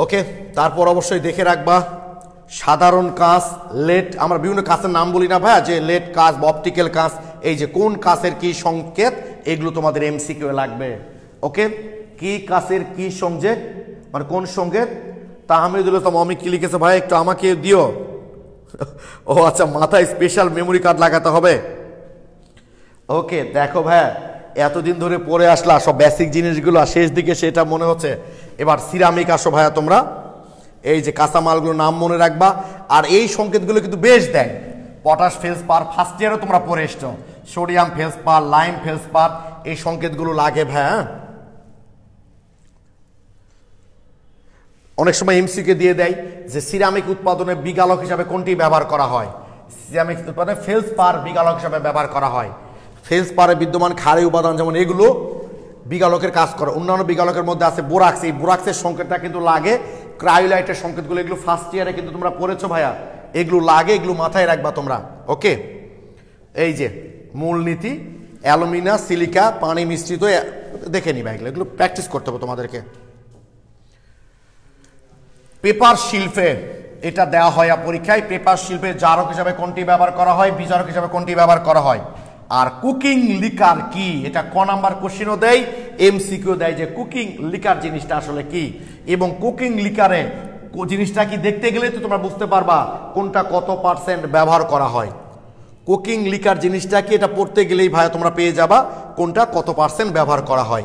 ওকে। তারপর অবশ্যই দেখে রাখবা সাধারণ কাঁচ, লেড, আমরা বিভিন্ন কাঁচের নাম বলি না ভাইয়া, যে লেড কাঁচ বা অপটিক্যাল কাঁচ, এই যে কোন কাঁচের কি সংকেত, এগুলো তোমাদের এমসিকিউ লাগবে। ওকে, কি কাঁচের কি সংকেত, মানে কোন সংকেত। তাহমিদুল ইসলাম অমিক কি লিখেছে ভাই একটু আমাকে দিও। ও আচ্ছা, মাথায় স্পেশাল মেমোরি কার্ড লাগাতে হবে। ওকে দেখো ভাইয়া এতদিন ধরে পড়ে আসলা সব বেসিক জিনিসগুলো, শেষ দিকে সেটা মনে হচ্ছে। এবার সিরামিক আসো ভাইয়া তোমরা, এই যে কাঁচামালগুলোর নাম মনে রাখবা, আর এই সংকেতগুলো কিন্তু বেশ দেয়। পটাশ ফেলসপার ফার্স্ট ইয়ারও তোমরা পড়ে এসছো, সোডিয়াম ফেলসপার, লাইম ফেলসপার, এই সংকেতগুলো লাগে ভাইয়া। অনেক সময় এমসিকে দিয়ে দেয় যে সিরামিক উৎপাদনে বিঘালক হিসাবে কোনটি ব্যবহার করা হয়? সিরামিক উৎপাদনে ফেলসপার বিঘালক হিসাবে ব্যবহার করা হয়। ফেলসপারে বিদ্যমান ক্ষারীয় উপাদান যেমন এগুলো বিঘালকের কাজ করে। অন্যান্য বিঘালকের মধ্যে আছে বোরাক্স, এই বোরাক্সের সংকেতটা কিন্তু লাগে, ক্রায়োলাইটের সংকেতগুলো এগুলো ফার্স্ট ইয়ারে কিন্তু তোমরা পড়েছো ভাইয়া, এগুলো লাগে, এগুলো মাথায় রাখবা তোমরা। ওকে, এই যে মূলনীতি, অ্যালুমিনা, সিলিকা, পানি মিশ্রিত, দেখে নিবা, এগুলো প্র্যাকটিস করতে হবে তোমাদেরকে। পেপার শিল্পে এটা দেওয়া হয় পরীক্ষায়, পেপার শিল্পে জারক হিসাবে কোনটি ব্যবহার করা হয়, বিজারক হিসাবে কোনটি ব্যবহার করা হয়? আর কুকিং লিকার কি, এটা ক নাম্বার কোশ্চেনও দেয়, এমসিকিউ দেয় যে কুকিং লিকার জিনিসটা আসলে কি, এবং কুকিং লিকারে জিনিসটা কি দেখতে গেলে তো তোমরা বুঝতে পারবা কোনটা কত পার্সেন্ট ব্যবহার করা হয়। কুকিং লিকার জিনিসটা কি এটা পড়তে গেলেই ভাই তোমরা পেয়ে যাবা কোনটা কত পার্সেন্ট ব্যবহার করা হয়।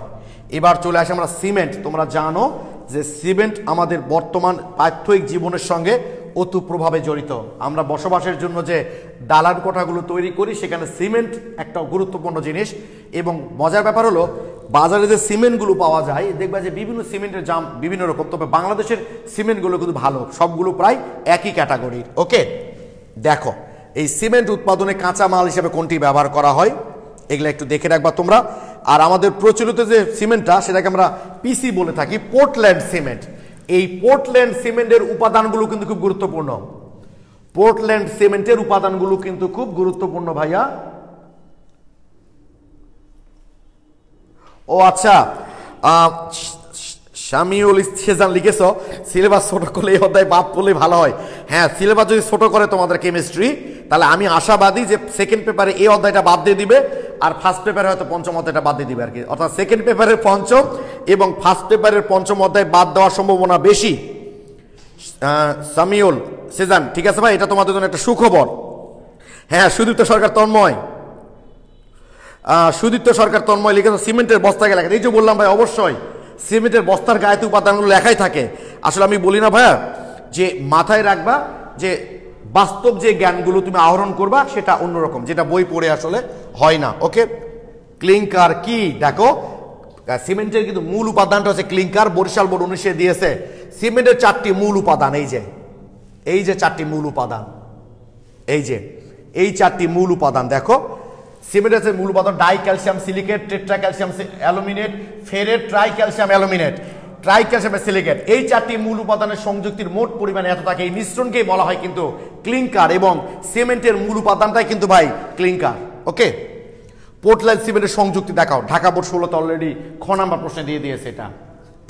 এবার চলে আসে আমরা সিমেন্ট। তোমরা জানো যে সিমেন্ট আমাদের বর্তমান পার্থিক জীবনের সঙ্গে ওতপ্রোতভাবে জড়িত। আমরা বসবাসের জন্য যে দালান কোঠাগুলো তৈরি করি সেখানে সিমেন্ট একটা গুরুত্বপূর্ণ জিনিস। এবং মজার ব্যাপার হলো বাজারে যে সিমেন্টগুলো পাওয়া যায় দেখবা যে বিভিন্ন সিমেন্টের দাম বিভিন্ন রকম, তবে বাংলাদেশের সিমেন্টগুলো কিন্তু ভালো, সবগুলো প্রায় একই ক্যাটাগরির। ওকে, দেখো এই সিমেন্ট উৎপাদনে কাঁচা মাল হিসেবে কোনটি ব্যবহার করা হয় এগুলো একটু দেখে রাখবা তোমরা। আর আমাদের প্রচলিত যে সিমেন্টটা সেটাকে আমরা পিসি বলে থাকি, পোর্টল্যান্ড সিমেন্ট। এই পোর্টল্যান্ড সিমেন্টের উপাদানগুলো কিন্তু খুব গুরুত্বপূর্ণ। পোর্টল্যান্ড সিমেন্টের উপাদানগুলো কিন্তু খুব গুরুত্বপূর্ণ ভাইয়া। ও আচ্ছা, শামিউল সেজান লিখেছ সিলেবাস ছোট করলে এই অধ্যায় বাদ পড়লে ভালো হয়। হ্যাঁ, সিলেবাস যদি ছোট করে তোমাদের কেমিস্ট্রি তাহলে আমি আশাবাদী যে সেকেন্ড পেপারে এই অধ্যায়টা বাদ দিয়ে দিবে, আর ফার্স্ট পেপারে হয়তো পঞ্চম অধ্যায়টা বাদ দিয়ে দিবে আর কি। অর্থাৎ সেকেন্ড পেপারের পঞ্চম এবং ফার্স্ট পেপারের পঞ্চম অধ্যায় বাদ দেওয়ার সম্ভাবনা বেশি। শামিউল সেজান, ঠিক আছে ভাই, এটা তোমাদের জন্য একটা সুখবর। হ্যাঁ, সুদীপ্ত সরকার তন্ময়, সুদীপ্ত সরকার তন্ময় লিখেছ সিমেন্টের বস্তাকে লেখা। এই যে বললাম ভাই, অবশ্যই সিমেন্টের বস্তার গায়েতে উপাদানগুলো লেখাই থাকে। আসলে আমি বলি না ভাইয়া যে মাথায় রাখবা যে বাস্তব যে জ্ঞানগুলো তুমি আহরণ করবা সেটা অন্যরকম, যেটা বই পড়ে আসলে হয় না। ওকে, ক্লিংকার কি দেখো, সিমেন্টের কিন্তু মূল উপাদানটা হচ্ছে ক্লিংকার। বরিশাল বোর্ড 19 দিয়েছে সিমেন্টের 4টি মূল উপাদান। এই যে 4টি মূল উপাদান, এই 4টি মূল উপাদান দেখো। সিমেন্টের মূল উপাদান di calcium silicate, tetra calcium aluminate, ferrite, tri calcium aluminate, tri calcium silicate. এই 4টি মূল উপাদানের সংযুক্তির মোট পরিমাণ এত থাকে, এই মিশ্রণকেই বলা হয় কিন্তু ক্লিংকার। এবং সিমেন্টের মূল উপাদানটাই কিন্তু ভাই ক্লিংকার। ওকে, পোর্টল্যান্ড সিমেন্টের সংযুক্তি দেখাও। ঢাকা বোর্ড 16তে অলরেডি খ নাম্বার প্রশ্নে দিয়ে দিয়েছে এটা।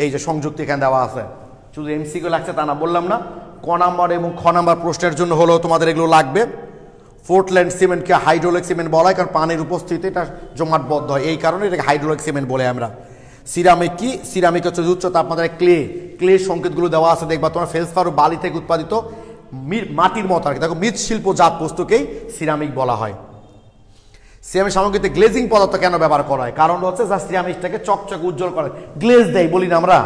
এই যে সংযুক্তি এখানে দেওয়া আছে, শুধু এমসিকিউ লাগছে তা না, বললাম না ক নাম্বার এবং খ নাম্বার প্রশ্নের জন্য হলো তোমাদের এগুলো লাগবে। পোর্টল্যান্ড সিমেন্টকে হাইড্রোলিক সিমেন্ট বলা হয় কারণ পানির উপস্থিতি এটা জমাটবদ্ধ হয়, এই কারণে এটাকে হাইড্রোলিক সিমেন্ট বলে আমরা। সিরামিক কি, সিরামিক হচ্ছে উচ্চ তাপমাত্রায় ক্লে সংকেতগুলো দেওয়া আছে দেখবা তোমার। ফেলসপার ও বালি থেকে উৎপাদিত মাটির মতো আর কি, দেখো মৃৎশিল্পজাত বস্তুকেই সিরামিক বলা হয়। সিরামিক সামগ্রীতে গ্লেজিং পদার্থ কেন ব্যবহার করা হয়? কারণ হচ্ছে যা সিরামিকটাকে চকচকে উজ্জ্বল করে, গ্লেজ দেয় বলি না আমরা,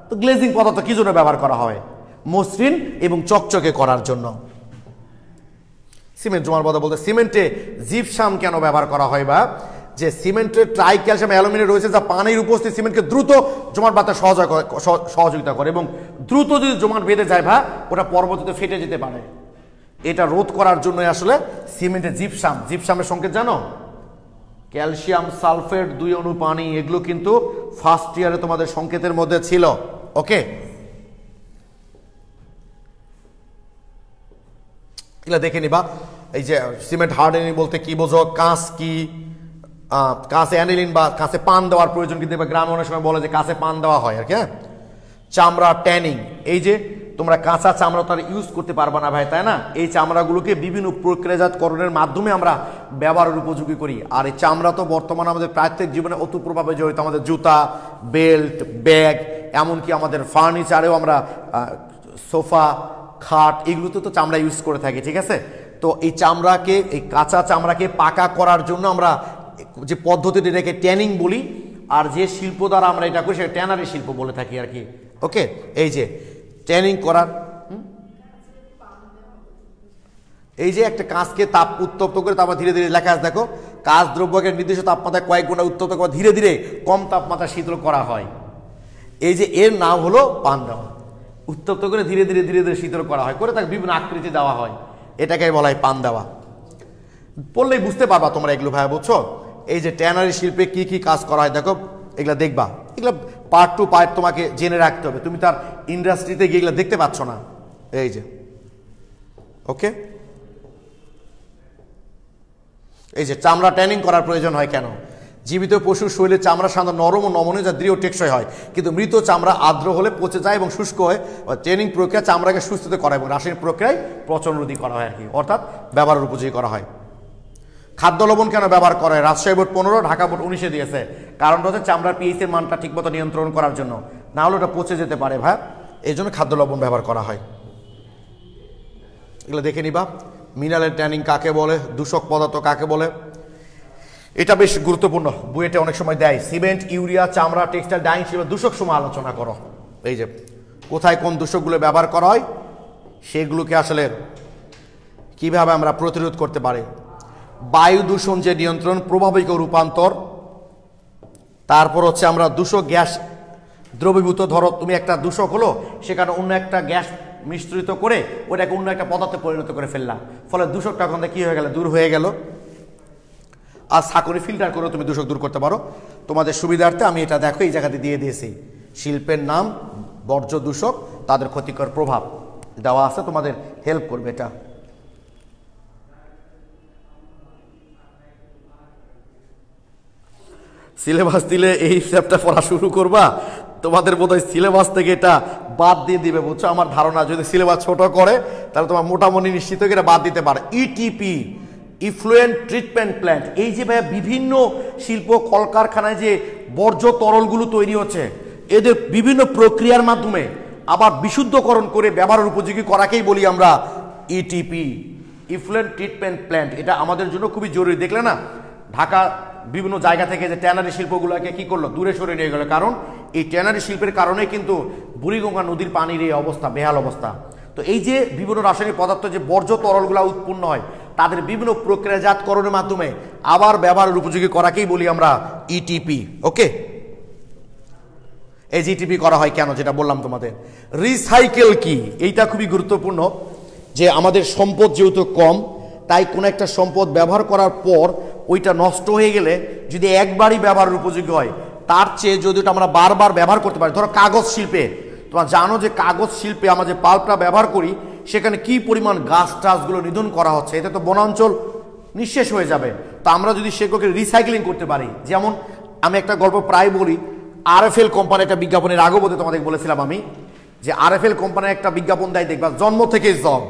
তো গ্লেজিং পদার্থ কি জন্য ব্যবহার করা হয়? মসৃণ এবং চকচকে করার জন্য। সিমেন্ট জমার কথা বলতে সিমেন্টে জিপসাম কেন ব্যবহার করা হয়? বা যে সিমেন্টের ট্রাই ক্যালসিয়াম অ্যালুমিনিয়াম রয়েছে যা পানির উপস্থিতি সিমেন্টকে দ্রুত জমাট বাঁধতে সহযোগিতা করে, এবং দ্রুত যদি জমাট বেঁধে যায় ভা ওটা পরবর্তীতে ফেটে যেতে পারে। এটা রোধ করার জন্য আসলে সিমেন্টের জিপসামের সংকেত জানো? ক্যালসিয়াম সালফেট 2 অণু পানি, এগুলো কিন্তু ফার্স্ট ইয়ারে তোমাদের সংকেতের মধ্যে ছিল। ওকে, এগুলো দেখে নিবা। এই যে সিমেন্ট হার্ডেনিং বলতে কি বোঝো, কাঁচ কি, কাঁচে অ্যানিলিন বা কাঁচে পান দেওয়ার প্রয়োজন, কিন্তু গ্রামে অনেক সময় বলে যে কাঁচে পান দেওয়া হয় আর কি। হ্যাঁ, চামড়া ট্যানিং, এই যে তোমরা কাঁচা চামড়া তো আর ইউজ করতে পারবা না ভাই, তাই না? এই চামড়াগুলোকে বিভিন্ন প্রক্রিয়াজাতকরণের মাধ্যমে আমরা ব্যবহারের উপযোগী করি। আর এই চামড়া তো বর্তমানে আমাদের প্রত্যেক জীবনে ওতপ্রোতভাবে জড়িত। আমাদের জুতা, বেল্ট, ব্যাগ, এমনকি আমাদের ফার্নিচারেও আমরা সোফা, খাট, এগুলোতে তো চামড়া ইউজ করে থাকি, ঠিক আছে? তো এই চামড়াকে, এই কাঁচা চামড়াকে পাকা করার জন্য আমরা যে পদ্ধতিটি এটাকে ট্যানিং বলি, আর যে শিল্প দ্বারা আমরা এটা করি সেটা ট্যানারি শিল্প বলে থাকি আর কি। ওকে, এই যে ট্যানিং করার, এই যে একটা কাঁচকে তাপ উত্তপ্ত করে তারপর ধীরে ধীরে লেখা আছে দেখো, কাঁচ দ্রব্যকে নির্দিষ্ট তাপমাত্রায় কয়েক ঘন্টা উত্তপ্ত করে ধীরে ধীরে কম তাপমাত্রা শীতল করা হয়। এই যে এর নাম হলো পান দেওয়া। উত্তপ্ত করে ধীরে ধীরে ধীরে ধীরে শীতল করা হয়, করে তাকে বিভিন্ন আকৃতি দেওয়া হয়, এটাকে বলা হয় পান দেওয়া। পড়লেই বুঝতে পারবা তোমরা এগুলো ভাইয়া, বুঝছো? এই যে ট্যানারি শিল্পে কি কি কাজ করা হয় দেখো, এগুলা দেখবা, এগুলো পার্ট টু পার্ট তোমাকে জেনে রাখতে হবে, তুমি তার ইন্ডাস্ট্রিতে গিয়ে এগুলো দেখতে পাচ্ছ না। এই যে ওকে, এই যে চামড়া ট্যানিং করার প্রয়োজন হয় কেন? জীবিত পশুর শরীরে চামড়া সাধারণত নরম ও নমনীয়, যা দৃঢ় টেকসই হয়, কিন্তু মৃত চামড়া আর্দ্র হলে পচে যায় এবং শুষ্ক হয়। ট্যানিং প্রক্রিয়া চামড়াকে সুস্থ করা এবং রাসায়নিক প্রক্রিয়ায় পচনরোধী করা হয় আর কি, অর্থাৎ ব্যবহারের উপযোগী করা হয়। খাদ্য লবণ কেন ব্যবহার করা হয়? রাজশাহী বোর্ড 15, ঢাকা বোর্ড 19 দিয়েছে। কারণটা হচ্ছে চামড়ার পিএইচ এর মানটা ঠিকমতো নিয়ন্ত্রণ করার জন্য, না হলে ওটা পচে যেতে পারে ভাই, এই জন্য খাদ্য লবণ ব্যবহার করা হয়। এগুলো দেখে নিবা। মিনারেল ট্যানিং কাকে বলে, দূষক পদার্থ কাকে বলে, এটা বেশ গুরুত্বপূর্ণ, বইয়েতে অনেক সময় দেয়। সিমেন্ট, ইউরিয়া, চামড়া, টেক্সটাইল, ডাইং শিল্পে দূষক সময় আলোচনা করো। এই যে কোথায় কোন দূষকগুলো ব্যবহার করা হয়, সেগুলোকে আসলে কিভাবে আমরা প্রতিরোধ করতে পারি। বায়ু দূষণ যে নিয়ন্ত্রণ, প্রভাবিক রূপান্তর, তারপর হচ্ছে আমরা দূষক গ্যাস দ্রবীভূত, ধরো তুমি একটা দূষক হলো, সেখানে অন্য একটা গ্যাস মিশ্রিত করে ওটাকে অন্য একটা পদার্থে পরিণত করে ফেললাম, ফলে দূষকটা ওখান থেকে কী হয়ে গেল, দূর হয়ে গেল। আর ছাঁকনি ফিল্টার করে তুমি দূষক দূর করতে পারো। তোমাদের সুবিধার্থে আমি এটা দেখো এই জায়গাতে দিয়ে দিয়েছি, শিল্পের নাম, বর্জ্য দূষক, তাদের ক্ষতিকর প্রভাব দেওয়া আছে, তোমাদের হেল্প করবে এটা। সিলেবাস দিলে এই হিসাবটা পড়া শুরু করবা, তোমাদের বোধহয় সিলেবাস থেকে এটা বাদ দিয়ে দিবে, বুঝছো? আমার ধারণা যদি সিলেবাস ছোট করে তাহলে তোমার মোটামুটি নিশ্চিত এটা বাদ দিতে পারে। ইটিপি, ইফ্লুয়েন্ট ট্রিটমেন্ট প্ল্যান্ট, এই যে ভাইয়া বিভিন্ন শিল্প কলকারখানায় যে বর্জ্য তরলগুলো তৈরি হচ্ছে, এদের বিভিন্ন প্রক্রিয়ার মাধ্যমে আবার বিশুদ্ধকরণ করে ব্যবহারের উপযোগী করাকেই বলি আমরা ইটিপি, ইফ্লুয়েন্ট ট্রিটমেন্ট প্ল্যান্ট। এটা আমাদের জন্য খুবই জরুরি। দেখলে না ঢাকা বিভিন্ন জায়গা থেকে যে ট্যানারি শিল্পগুলোকে কি করলো, দূরে সরে নিয়ে গেল, কারণ এই ট্যানারি শিল্পের কারণে কিন্তু বুড়িগঙ্গা নদীর পানির এই অবস্থা, বেহাল অবস্থা। তো এই যে বিভিন্ন রাসায়নিক পদার্থ যে বর্জ্য তরলগুলো উৎপন্ন হয়, তাদের বিভিন্ন প্রক্রিয়াজাতকরণের মাধ্যমে আবার ব্যবহারের উপযোগী করাকেই বলি আমরা ইটিপি। ওকে, এই জিটিপি করা হয় কেন, যেটা বললাম তোমাদের। রিসাইকেল কি, এইটা খুবই গুরুত্বপূর্ণ, যে আমাদের সম্পদ যেহেতু কম, তাই কোনো একটা সম্পদ ব্যবহার করার পর ওইটা নষ্ট হয়ে গেলে যদি একবারই ব্যবহারের উপযোগী হয়, তার চেয়ে যদি ওটা আমরা বারবার ব্যবহার করতে পারি। ধরো কাগজ শিল্পে, তোমরা জানো যে কাগজ শিল্পে আমরা যে পাল্পটা ব্যবহার করি, সেখানে কি পরিমাণ গাছ টাছগুলো নিধন করা হচ্ছে, এতে তো বনাঞ্চল নিঃশেষ হয়ে যাবে। তো আমরা যদি সেগুলোকে রিসাইক্লিং করতে পারি, যেমন আমি একটা গল্প প্রায় বলি, আরএফএল কোম্পানি একটা বিজ্ঞাপনের আগেও বোধহয় তোমাদের বলেছিলাম আমি, যে আরএফএল কোম্পানির একটা বিজ্ঞাপন দেয়, দেখবা জন্ম থেকে জগ,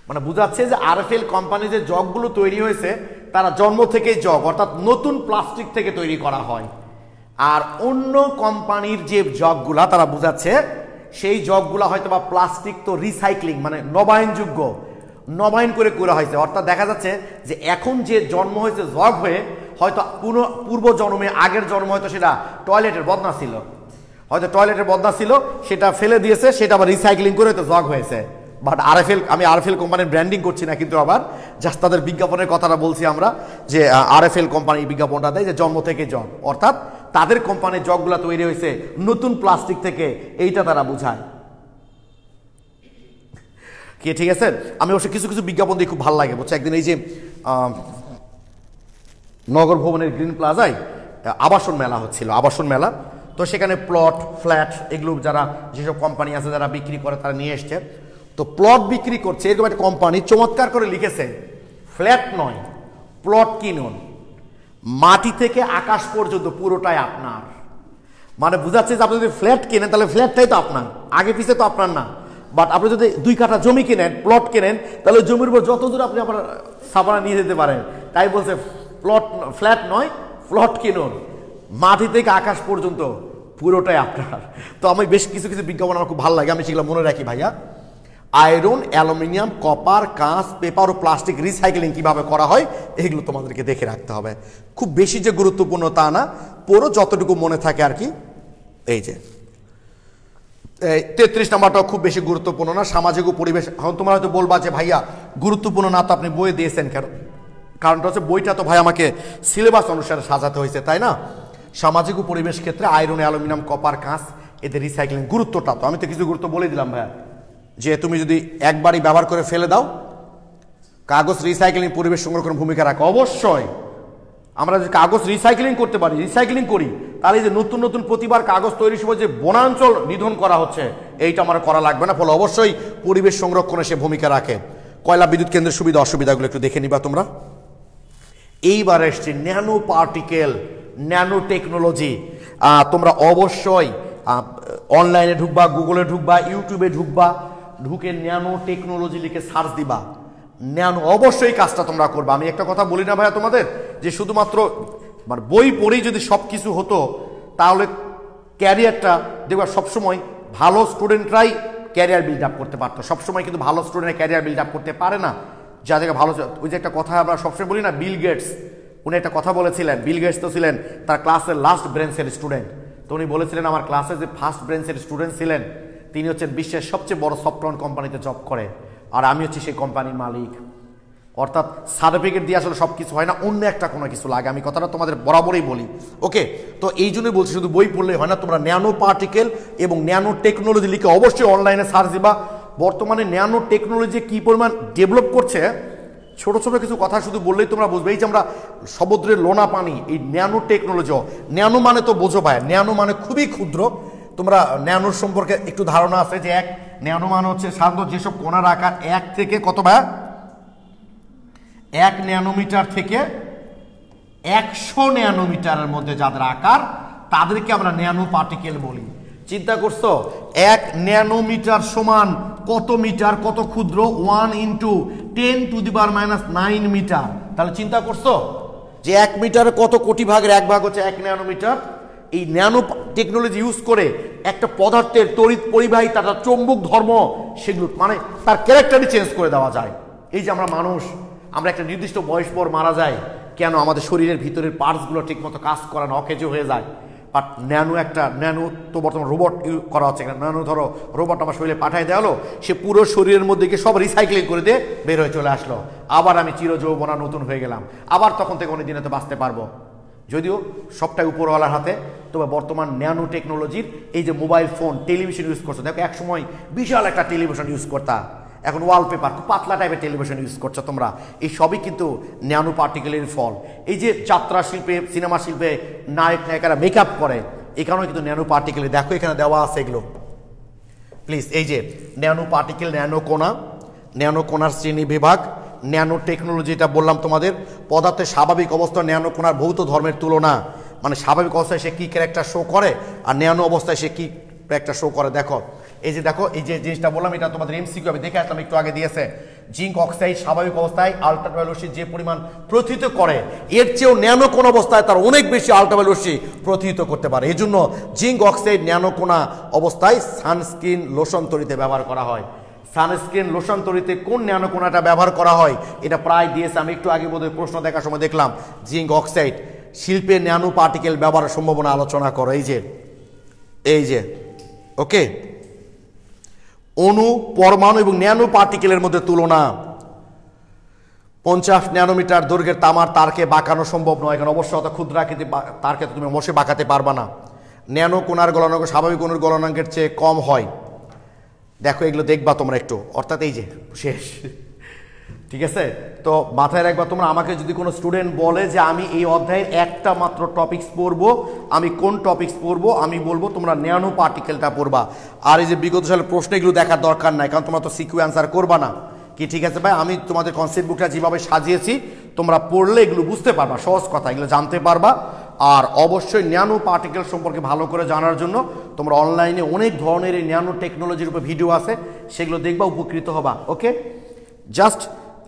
মানে বুঝাচ্ছে যে আরএফএল কোম্পানি যে জগগুলো তৈরি হয়েছে তারা জন্ম থেকেই জগ, অর্থাৎ নতুন প্লাস্টিক থেকে তৈরি করা হয়। আর অন্য কোম্পানির যে জগগুলা তারা বুঝাচ্ছে সেই জগগুলা হয়তো বা প্লাস্টিক তো রিসাইক্লিং মানে নবায়নযোগ্য, নবায়ন করে করা হয়েছে। অর্থাৎ দেখা যাচ্ছে যে এখন যে জন্ম হয়েছে জগ হয়ে, হয়তো পূর্ব জন্মে আগের জন্ম হয়তো সেটা টয়লেটের বদনা ছিল, হয়তো টয়লেটের বদনা ছিল, সেটা ফেলে দিয়েছে, সেটা আবার রিসাইক্লিং করে হয়তো জগ হয়েছে। বাট আমি আরএফএল কোম্পানির ব্র্যান্ডিং করছি না, কিন্তু আবার জাস্ট তাদের বিজ্ঞাপনের কথাটা বলছি আমরা, যে আরএফএল কোম্পানি বিজ্ঞাপনটা দেয় যে জন্ম থেকে জগ, অর্থাৎ তাদের কোম্পানির জগগুলো তৈরি হয়েছে নতুন প্লাস্টিক থেকে, এইটা তারা বুঝায় কি, ঠিক আছে? আমি অবশ্য কিছু কিছু বিজ্ঞাপন দিয়ে খুব ভালো লাগে, বুঝছো? একদিন এই যে নগর ভবনের গ্রিন প্লাজায় আবাসন মেলা হচ্ছিল, আবাসন মেলা, তো সেখানে প্লট, ফ্ল্যাট, এগুলো যারা যেসব কোম্পানি আছে যারা বিক্রি করে তারা নিয়ে এসছে। তো প্লট বিক্রি করছে এরকম একটা কোম্পানি চমৎকার করে লিখেছে, ফ্ল্যাট নয় প্লট কিনুন, মাটি থেকে আকাশ পর্যন্ত পুরোটাই আপনার। মানে বুঝাচ্ছে যে আপনি যদি ফ্ল্যাট কেনেন তাহলে ফ্ল্যাটটাই তো আপনার, আগে পিছিয়ে তো আপনার না। বাট আপনি যদি 2 কাঠা জমি কেনেন, প্লট কেনেন, তাহলে জমির উপর যত দূর আপনি আপনার সাবানা নিয়ে যেতে পারেন। তাই বলছে ফ্ল্যাট নয় প্লট কিনুন, মাটি থেকে আকাশ পর্যন্ত পুরোটাই আপনার। তো আমি বেশ কিছু কিছু বিজ্ঞাপন আমার খুব ভালো লাগে, আমি সেগুলো মনে রাখি ভাইয়া। আয়রন, অ্যালুমিনিয়াম, কপার, কাঁচ, পেপার ও প্লাস্টিক রিসাইক্লিং কিভাবে করা হয় এগুলো তোমাদেরকে দেখে রাখতে হবে। খুব বেশি যে গুরুত্বপূর্ণ তা না, পুরো যতটুকু মনে থাকে আর কি। এই যে 33 নম্বরটাও খুব বেশি গুরুত্বপূর্ণ না, সামাজিক ও পরিবেশ। এখন তোমরা হয়তো বলবা যে ভাইয়া গুরুত্বপূর্ণ না তো আপনি বই দিয়েছেন কেন? কারণটা হচ্ছে বইটা তো ভাই আমাকে সিলেবাস অনুসারে সাজাতে হয়েছে, তাই না? সামাজিক ও পরিবেশ ক্ষেত্রে আয়রন, অ্যালুমিনিয়াম, কপার, কাঁচ এদের রিসাইক্লিং গুরুত্বটা তো আমি তো কিছু গুরুত্ব বলে দিলাম ভাইয়া, যে তুমি যদি একবারই ব্যবহার করে ফেলে দাও, কাগজ রিসাইক্লিং পরিবেশ সংরক্ষণ ভূমিকা রাখে। অবশ্যই আমরা যদি কাগজ রিসাইক্লিং করতে পারি, রিসাইক্লিং করি, তাহলে যে নতুন নতুন প্রতিবার কাগজ তৈরির সময় যে বনাঞ্চল নিধন করা হচ্ছে এইটা আমার করা লাগবে না, ফলে অবশ্যই পরিবেশ সংরক্ষণে সে ভূমিকা রাখে। কয়লা বিদ্যুৎ কেন্দ্রের সুবিধা অসুবিধাগুলো একটু দেখে নিবা তোমরা। এইবার এসছে ন্যানো পার্টিকেল, ন্যানো টেকনোলজি। তোমরা অবশ্যই অনলাইনে ঢুকবা, গুগলে ঢুকবা, ইউটিউবে ঢুকবা, ঢুকে ন্যানো টেকনোলজি লিখে সার্চ দিবা। ন্যানো অবশ্যই কাজটা তোমরা করবা। আমি একটা কথা বলি না ভাইয়া তোমাদের, যে শুধুমাত্র মানে বই পড়েই যদি সব কিছু হতো তাহলে ক্যারিয়ারটা দেখবা সবসময় ভালো স্টুডেন্টরাই ক্যারিয়ার বিল্ড আপ করতে পারতো। সবসময় কিন্তু ভালো স্টুডেন্ট ক্যারিয়ার বিল্ড আপ করতে পারে না। যাদেরকে ভালো, ওই যে একটা কথা আমরা সবসময় বলি না, বিল গেটস, উনি একটা কথা বলেছিলেন। বিল গেটস তো ছিলেন তার ক্লাসের লাস্ট ব্রেঞ্চের স্টুডেন্ট, তো উনি বলেছিলেন আমার ক্লাসে যে ফার্স্ট ব্রেঞ্চের স্টুডেন্ট ছিলেন তিনি হচ্ছেন বিশ্বের সবচেয়ে বড় সফটওয়্যার কোম্পানিতে জব করে, আর আমি হচ্ছি সেই কোম্পানির মালিক। অর্থাৎ সার্টিফিকেট দিয়ে আসলে সব কিছু হয় না, অন্য একটা কোনো কিছু লাগে। আমি কথাটা তোমাদের বরাবরই বলি। ওকে, তো এই জন্যই বলছি শুধু বই পড়লেই হয় না, তোমরা ন্যানো পার্টিকেল এবং ন্যানো টেকনোলজি লিখে অবশ্যই অনলাইনে সার্চ দিবা। বর্তমানে ন্যানো টেকনোলজি কি পরিমাণ ডেভেলপ করছে, ছোট ছোট কিছু কথা শুধু বললেই তোমরা বুঝবে। এই যে আমরা সমুদ্রের লোনা পানি, এই ন্যানো টেকনোলজি, ন্যানো মানে তো বোঝো ভাই, ন্যানো মানে খুবই ক্ষুদ্র। তোমরা ন্যানোর সম্পর্কে একটু ধারণা আছে যে এক ন্যানো মানে হচ্ছে সাধারণত যেসব কণার আকার 1 থেকে কত ভাই, 1 ন্যানোমিটার থেকে 100 ন্যানোমিটারের মধ্যে যাদের আকার তাদেরকে আমরা ন্যানো পার্টিকেল বলি। চিন্তা করছো 1 ন্যানোমিটার সমান কত মিটার, কত ক্ষুদ্র, 1 × 10⁻⁹ মিটার। তাহলে চিন্তা করছো যে 1 মিটারে কত কোটি ভাগের 1 ভাগ হচ্ছে 1 ন্যানোমিটার। এই ন্যানো টেকনোলজি ইউজ করে একটা পদার্থের তড়িৎ পরিবাহিতা, তার চৌম্বক ধর্ম, সেগুলো মানে তার ক্যারেক্টারই চেঞ্জ করে দেওয়া যায়। এই যে আমরা মানুষ, আমরা একটা নির্দিষ্ট বয়স পর মারা যাই কেন, আমাদের শরীরের ভিতরের পার্টসগুলো ঠিকমতো কাজ করে না, অকেজো হয়ে যায়। বাট ন্যানো তো বর্তমানে রোবট করা হচ্ছে। ন্যানো ধরো রোবট আমার শরীরে পাঠায় দেওয়া হলো, সে পুরো শরীরের মধ্যে গিয়ে সব রিসাইক্লিং করে দিয়ে বের হয়ে চলে আসলো, আবার আমি চিরযৌবনা নতুন হয়ে গেলাম, আবার তখন থেকে অনেক দিনে তো বাঁচতে পারবো। যদিও সবটাই উপরওয়ালার হাতে, তবে বর্তমান ন্যানো টেকনোলজির এই যে মোবাইল ফোন, টেলিভিশন ইউজ করছো, দেখো এক সময় বিশাল একটা টেলিভিশন ইউজ করতা, এখন ওয়ালপেপার খুব পাতলা টাইপের টেলিভিশন ইউজ করছো তোমরা। এই সবই কিন্তু ন্যানো পার্টিকেলের ফল। এই যে যাত্রা শিল্পে, সিনেমা শিল্পে নায়ক নায়িকারা মেকআপ করে, এখানেও কিন্তু ন্যানো পার্টিকেল, দেখো এখানে দেওয়া আছে এগুলো প্লিজ। এই যে ন্যানো পার্টিকেল, ন্যানো কোনার শ্রেণী বিভাগ, ন্যানো টেকনোলজি, এটা বললাম তোমাদের। পদার্থের স্বাভাবিক অবস্থা ন্যানো কোনার ভৌত ধর্মের তুলনা, মানে স্বাভাবিক অবস্থায় সে কী ক্যারেক্টার শো করে আর ন্যানো অবস্থায় সে কী ক্যারেক্টার শো করে। দেখো এই যে দেখো এই যে জিনিসটা বললাম, এটা তোমাদের এমসিকিউ আমি দেখে আসলাম একটু আগে দিয়েছে। জিঙ্ক অক্সাইড স্বাভাবিক অবস্থায় আল্ট্রাভায়োলেট রশ্মি যে পরিমাণ প্রথিত করে, এর চেয়েও ন্যানো কোনা অবস্থায় তার অনেক বেশি আল্ট্রাভায়োলেট রশ্মি প্রথিত করতে পারে। এই জন্য জিঙ্ক অক্সাইড ন্যানো কোনা অবস্থায় সানস্ক্রিন লোশন তৈরিতে ব্যবহার করা হয়। সানস্ক্রিন লোশন তৈরিতে কোন ন্যানো কোনাটা ব্যবহার করা হয় এটা প্রায় দিয়েছে। আমি একটু আগে বোধহয় প্রশ্ন দেখার সময় দেখলাম জিঙ্ক অক্সাইড শিল্পে ন্যানো পার্টিকেল ব্যবহারের সম্ভাবনা আলোচনা করো। এই যে ওকে, অণু, পরমাণু এবং ন্যানো পার্টিকেলের মধ্যে তুলনা। 50 ন্যানোমিটার দৈর্ঘ্যের তামার তারকে বাঁকানো সম্ভব নয়, কারণ অবশ্যই অত ক্ষুদ্রাকৃতি তারকে তুমি অবশ্যই বাঁকাতে পারবা না। ন্যানো কোনার গলনাঙ্ক স্বাভাবিক অণুর গলনাঙ্কের চেয়ে কম হয়। দেখো এগুলো দেখবা তোমরা একটু, অর্থাৎ এই যে শেষ, ঠিক আছে? তো মাথায় রাখবা তোমরা, আমাকে যদি কোনো স্টুডেন্ট বলে যে আমি এই অধ্যায়ের একটা মাত্র টপিকস পড়বো, আমি কোন টপিকস পড়বো, আমি বলবো তোমরা ন্যানো পার্টিকেলটা পড়বা। আর এই যে বিগত সালের প্রশ্ন এগুলো দেখার দরকার নাই, কারণ তোমরা তো সিকিউ অ্যান্সার করবা না কি, ঠিক আছে ভাই? আমি তোমাদের কনসেপ্ট বুকটা যেভাবে সাজিয়েছি তোমরা পড়লে এগুলো বুঝতে পারবা, সহজ কথা এগুলো জানতে পারবা। আর অবশ্যই ন্যানো পার্টিকেল সম্পর্কে ভালো করে জানার জন্য তোমরা অনলাইনে অনেক ধরনের এই ন্যানো টেকনোলজির উপর ভিডিও আছে, সেগুলো দেখবা, উপকৃত হবা। ওকে, জাস্ট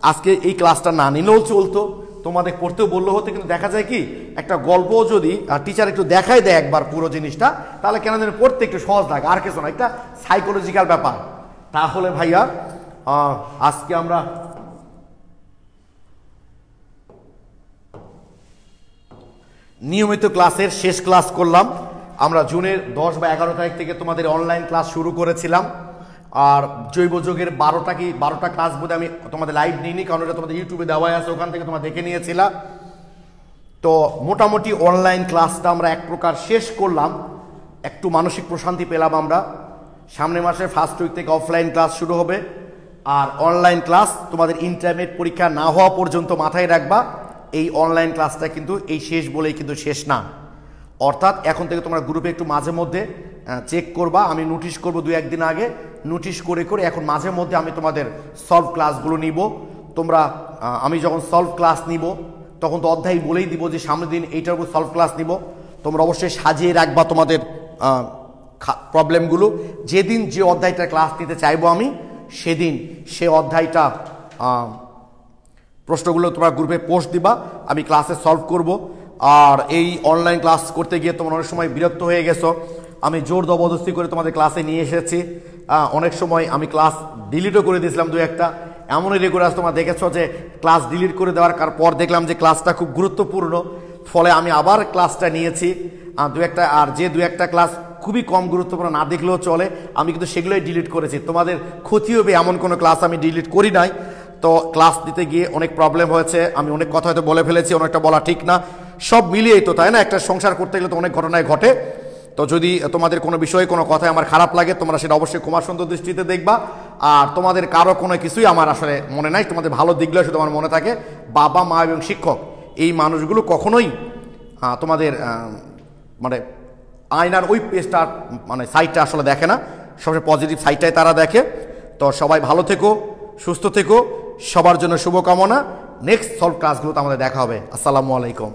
আজকে এই ক্লাসটা না নিলেও চলতো, তোমাদের পড়তেও বললো হতো, কিন্তু দেখা যায় কি একটা গল্প যদি টিচার একটু দেখাই দেয় একবার পুরো জিনিসটা, তাহলে কেন যেন পড়তে একটু সহজ লাগে, আর কিছু না, একটা সাইকোলজিক্যাল ব্যাপার। তাহলে ভাইয়া আজকে আমরা নিয়মিত ক্লাসের শেষ ক্লাস করলাম। আমরা জুনের 10 বা 11 তারিখ থেকে তোমাদের অনলাইন ক্লাস শুরু করেছিলাম। আর জৈব যোগের 12টা ক্লাস বোধহয় আমি তোমাদের লাইভ নিইনি, কারণ এটা তোমাদের ইউটিউবে দেওয়াই আছে, ওখান থেকে তোমরা দেখে নিয়েছিলা। তো মোটামুটি অনলাইন ক্লাসটা আমরা এক প্রকার শেষ করলাম। একটু মানসিক প্রশান্তি পেলাম আমরা। সামনের মাসের ফার্স্ট উইক থেকে অফলাইন ক্লাস শুরু হবে, আর অনলাইন ক্লাস তোমাদের ইন্টারমিডিয়েট পরীক্ষা না হওয়া পর্যন্ত মাথায় রাখবা, এই অনলাইন ক্লাসটা কিন্তু এই শেষ বলেই কিন্তু শেষ না। অর্থাৎ এখন থেকে তোমরা গ্রুপে একটু মাঝে মধ্যে চেক করবা, আমি নোটিশ করব 2-1 দিন আগে, নোটিশ করে করে এখন মাঝে মধ্যে আমি তোমাদের সলভ ক্লাসগুলো নিব। তোমরা আমি যখন সলভ ক্লাস নিব তখন তো অধ্যায় বলেই দিব যে সামনের দিন এইটার উপর সলভ ক্লাস নিব। তোমরা অবশ্যই সাজিয়ে রাখবা তোমাদের প্রবলেমগুলো। যেদিন যে অধ্যায়টা ক্লাস নিতে চাইবো আমি, সেদিন সে অধ্যায়টা প্রশ্নগুলো তোমরা গ্রুপে পোস্ট দিবা, আমি ক্লাসে সলভ করব। আর এই অনলাইন ক্লাস করতে গিয়ে তোমরা অনেক সময় বিরক্ত হয়ে গেছো, আমি জোর জবরদস্তি করে তোমাদের ক্লাসে নিয়ে এসেছি। অনেক সময় আমি ক্লাস ডিলিটও করে দিয়েছিলাম 2-1টা, এমনই রেগুলার তোমরা দেখেছো যে ক্লাস ডিলিট করে দেওয়ার পর দেখলাম যে ক্লাসটা খুব গুরুত্বপূর্ণ, ফলে আমি আবার ক্লাসটা নিয়েছি 2-1টা। আর যে 2-1টা ক্লাস খুবই কম গুরুত্বপূর্ণ না দেখলেও চলে, আমি কিন্তু সেগুলোই ডিলিট করেছি। তোমাদের ক্ষতি হবে এমন কোনো ক্লাস আমি ডিলিট করি নাই। তো ক্লাস দিতে গিয়ে অনেক প্রবলেম হয়েছে, আমি অনেক কথা হয়তো বলে ফেলেছি, অনেকটা বলা ঠিক না, সব মিলিয়েই তো, তাই না? একটা সংসার করতে গেলে তো অনেক ঘটনায় ঘটে। তো যদি তোমাদের কোনো বিষয়ে কোনো কথায় আমার খারাপ লাগে, তোমরা সেটা অবশ্যই ক্ষমা সুন্দর দৃষ্টিতে দেখবা। আর তোমাদের কারো কোনো কিছুই আমার আসলে মনে নাই, তোমাদের ভালো দিকগুলো শুধু আমার মনে থাকে। বাবা মা এবং শিক্ষক এই মানুষগুলো কখনোই তোমাদের মানে আয়নার ওই পেজটা মানে সাইডটা আসলে দেখে না, সবসময় পজিটিভ সাইডটাই তারা দেখে। তো সবাই ভালো থেকো, সুস্থ থেকো, সবার জন্য শুভকামনা। নেক্সট সলভ ক্লাসগুলোতে আমাদের দেখা হবে। আসসালামু আলাইকুম।